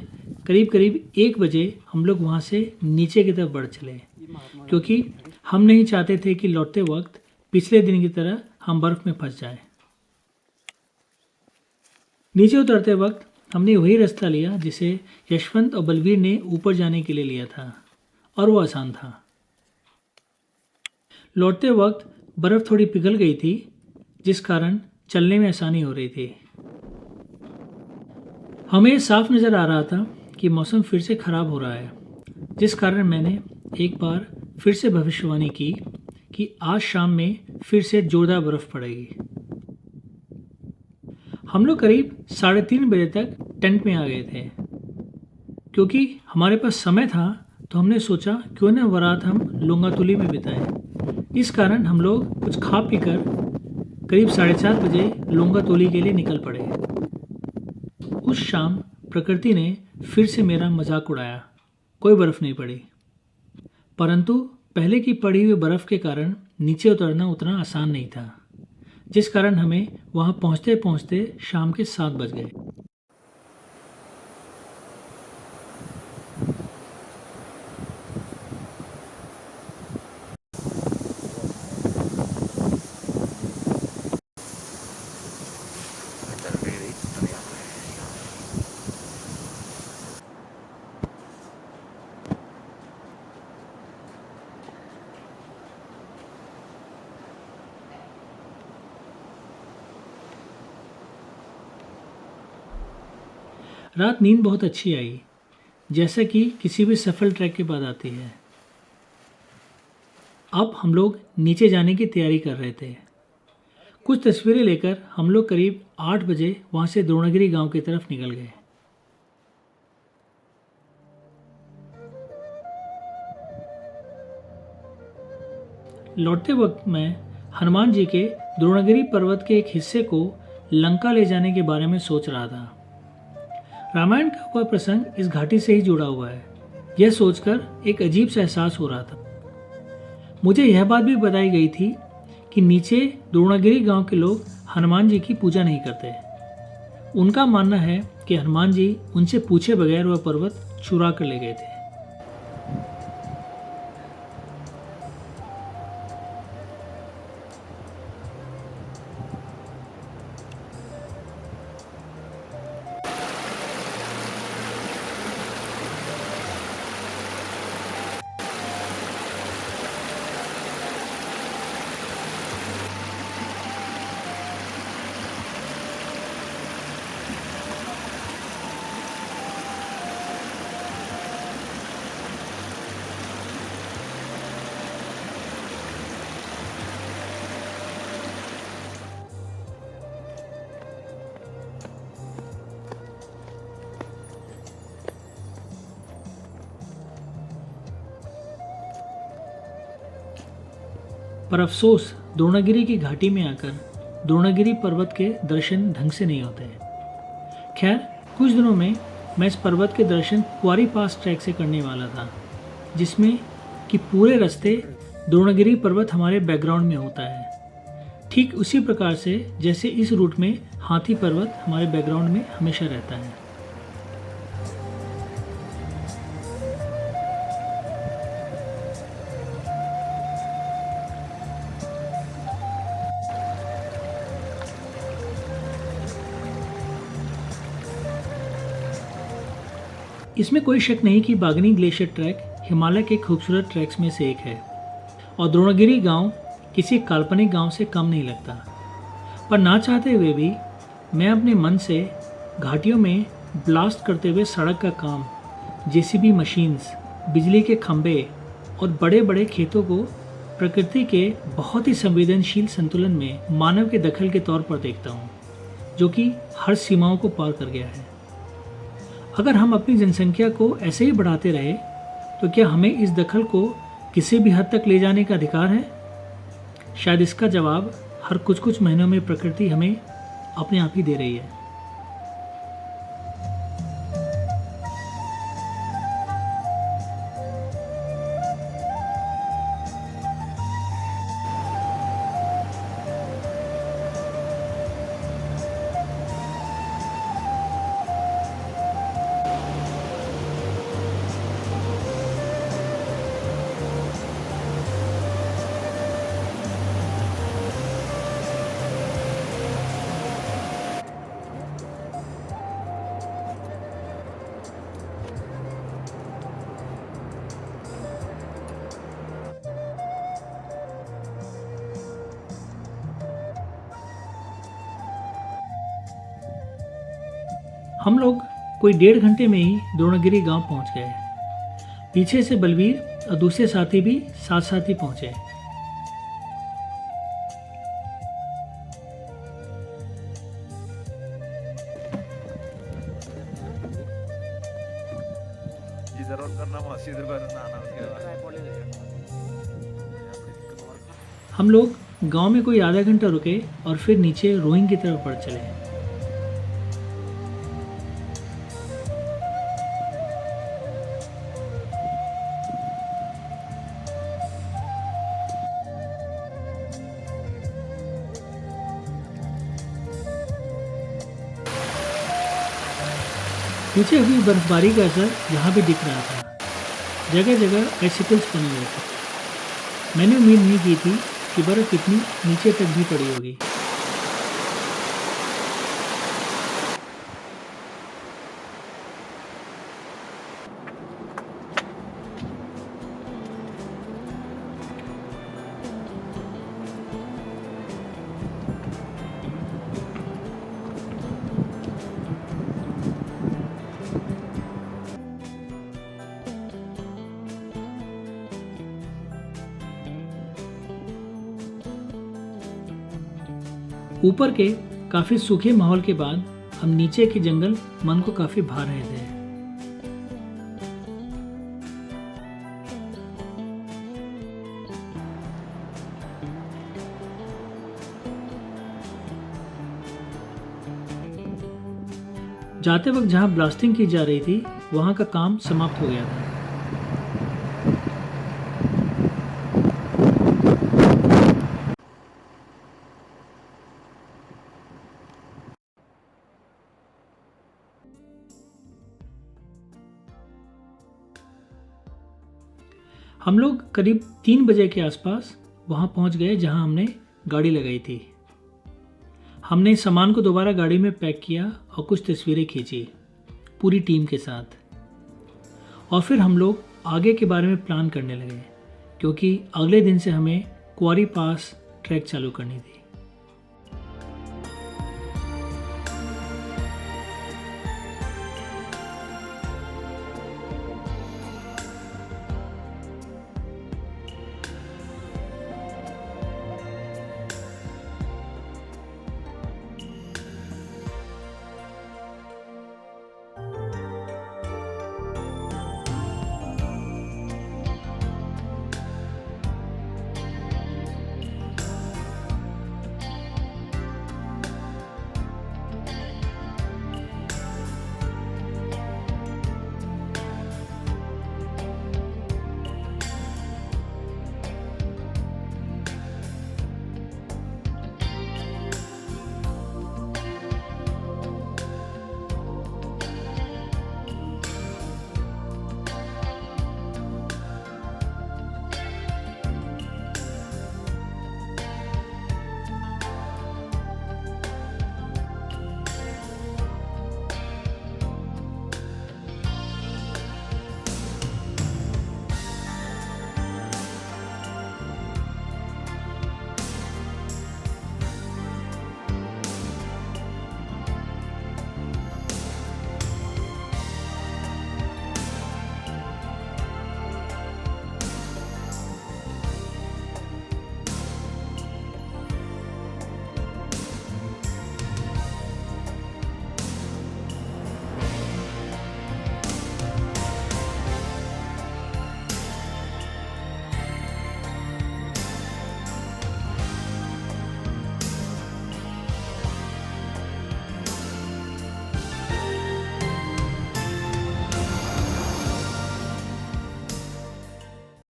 करीब करीब 1 बजे हम लोग वहाँ से नीचे की तरफ बढ़ चले, क्योंकि हम नहीं चाहते थे कि लौटते वक्त पिछले दिन की तरह हम बर्फ़ में फंस जाएं। नीचे उतरते वक्त हमने वही रास्ता लिया जिसे यशवंत और बलवीर ने ऊपर जाने के लिए लिया था, और वो आसान था। लौटते वक्त बर्फ़ थोड़ी पिघल गई थी, जिस कारण चलने में आसानी हो रही थी। हमें साफ नज़र आ रहा था कि मौसम फिर से ख़राब हो रहा है, जिस कारण मैंने एक बार फिर से भविष्यवाणी की कि आज शाम में फिर से जोरदार बर्फ़ पड़ेगी। हम लोग करीब 3:30 बजे तक टेंट में आ गए थे। क्योंकि हमारे पास समय था तो हमने सोचा क्यों न वो रात हम लोंगातुली में बिताएं। इस कारण हम लोग कुछ खा पी कर करीब 4:30 बजे लोंगातुली के लिए निकल पड़े। उस शाम प्रकृति ने फिर से मेरा मजाक उड़ाया। कोई बर्फ़ नहीं पड़ी, परंतु पहले की पड़ी हुई बर्फ़ के कारण नीचे उतरना उतना आसान नहीं था, जिस कारण हमें वहाँ पहुँचते पहुँचते शाम के 7 बज गए। रात नींद बहुत अच्छी आई, जैसा कि किसी भी सफल ट्रैक के बाद आती है। अब हम लोग नीचे जाने की तैयारी कर रहे थे। कुछ तस्वीरें लेकर हम लोग करीब 8 बजे वहाँ से द्रोणागिरी गांव की तरफ निकल गए। लौटते वक्त मैं हनुमान जी के द्रोणागिरी पर्वत के एक हिस्से को लंका ले जाने के बारे में सोच रहा था। रामायण का वह प्रसंग इस घाटी से ही जुड़ा हुआ है। यह सोचकर एक अजीब सा एहसास हो रहा था। मुझे यह बात भी बताई गई थी कि नीचे द्रोणागिरी गांव के लोग हनुमान जी की पूजा नहीं करते। उनका मानना है कि हनुमान जी उनसे पूछे बगैर वह पर्वत चुरा कर ले गए थे। पर अफसोस द्रोणागिरी की घाटी में आकर द्रोणागिरी पर्वत के दर्शन ढंग से नहीं होते। खैर, कुछ दिनों में मैं इस पर्वत के दर्शन कुआरी पास ट्रैक से करने वाला था, जिसमें कि पूरे रास्ते द्रोणागिरी पर्वत हमारे बैकग्राउंड में होता है। ठीक उसी प्रकार से जैसे इस रूट में हाथी पर्वत हमारे बैकग्राउंड में हमेशा रहता है। इसमें कोई शक नहीं कि बागनी ग्लेशियर ट्रैक हिमालय के खूबसूरत ट्रैक्स में से एक है और द्रोणागिरी गांव किसी काल्पनिक गांव से कम नहीं लगता। पर ना चाहते हुए भी मैं अपने मन से घाटियों में ब्लास्ट करते हुए सड़क का काम, जेसीबी मशीन्स, बिजली के खंभे और बड़े बड़े खेतों को प्रकृति के बहुत ही संवेदनशील संतुलन में मानव के दखल के तौर पर देखता हूँ, जो कि हर सीमाओं को पार कर गया है। अगर हम अपनी जनसंख्या को ऐसे ही बढ़ाते रहे तो क्या हमें इस दखल को किसी भी हद तक ले जाने का अधिकार है? शायद इसका जवाब हर कुछ महीनों में प्रकृति हमें अपने आप ही दे रही है। हम लोग कोई 1.5 घंटे में ही द्रोणगिरी गांव पहुंच गए। पीछे से बलवीर और दूसरे साथी भी साथ साथ ही पहुंचे। जरूर करना मौसी हम लोग गांव में कोई आधा घंटा रुके और फिर नीचे रोइंग की तरफ बढ़ चले। पीछे अभी बर्फबारी का असर यहाँ भी दिख रहा था। जगह जगह आइसिकल्स बने हुए थे। मैंने उम्मीद नहीं की थी कि बर्फ इतनी नीचे तक भी पड़ी होगी। ऊपर के काफी सूखे माहौल के बाद हम नीचे के जंगल मन को काफी भा रहे थे। जाते वक्त जहां ब्लास्टिंग की जा रही थी वहां का काम समाप्त हो गया था। हम लोग करीब 3 बजे के आसपास वहाँ पहुँच गए जहाँ हमने गाड़ी लगाई थी। हमने सामान को दोबारा गाड़ी में पैक किया और कुछ तस्वीरें खींची पूरी टीम के साथ। और फिर हम लोग आगे के बारे में प्लान करने लगे, क्योंकि अगले दिन से हमें क्वारी पास ट्रैक चालू करनी थी।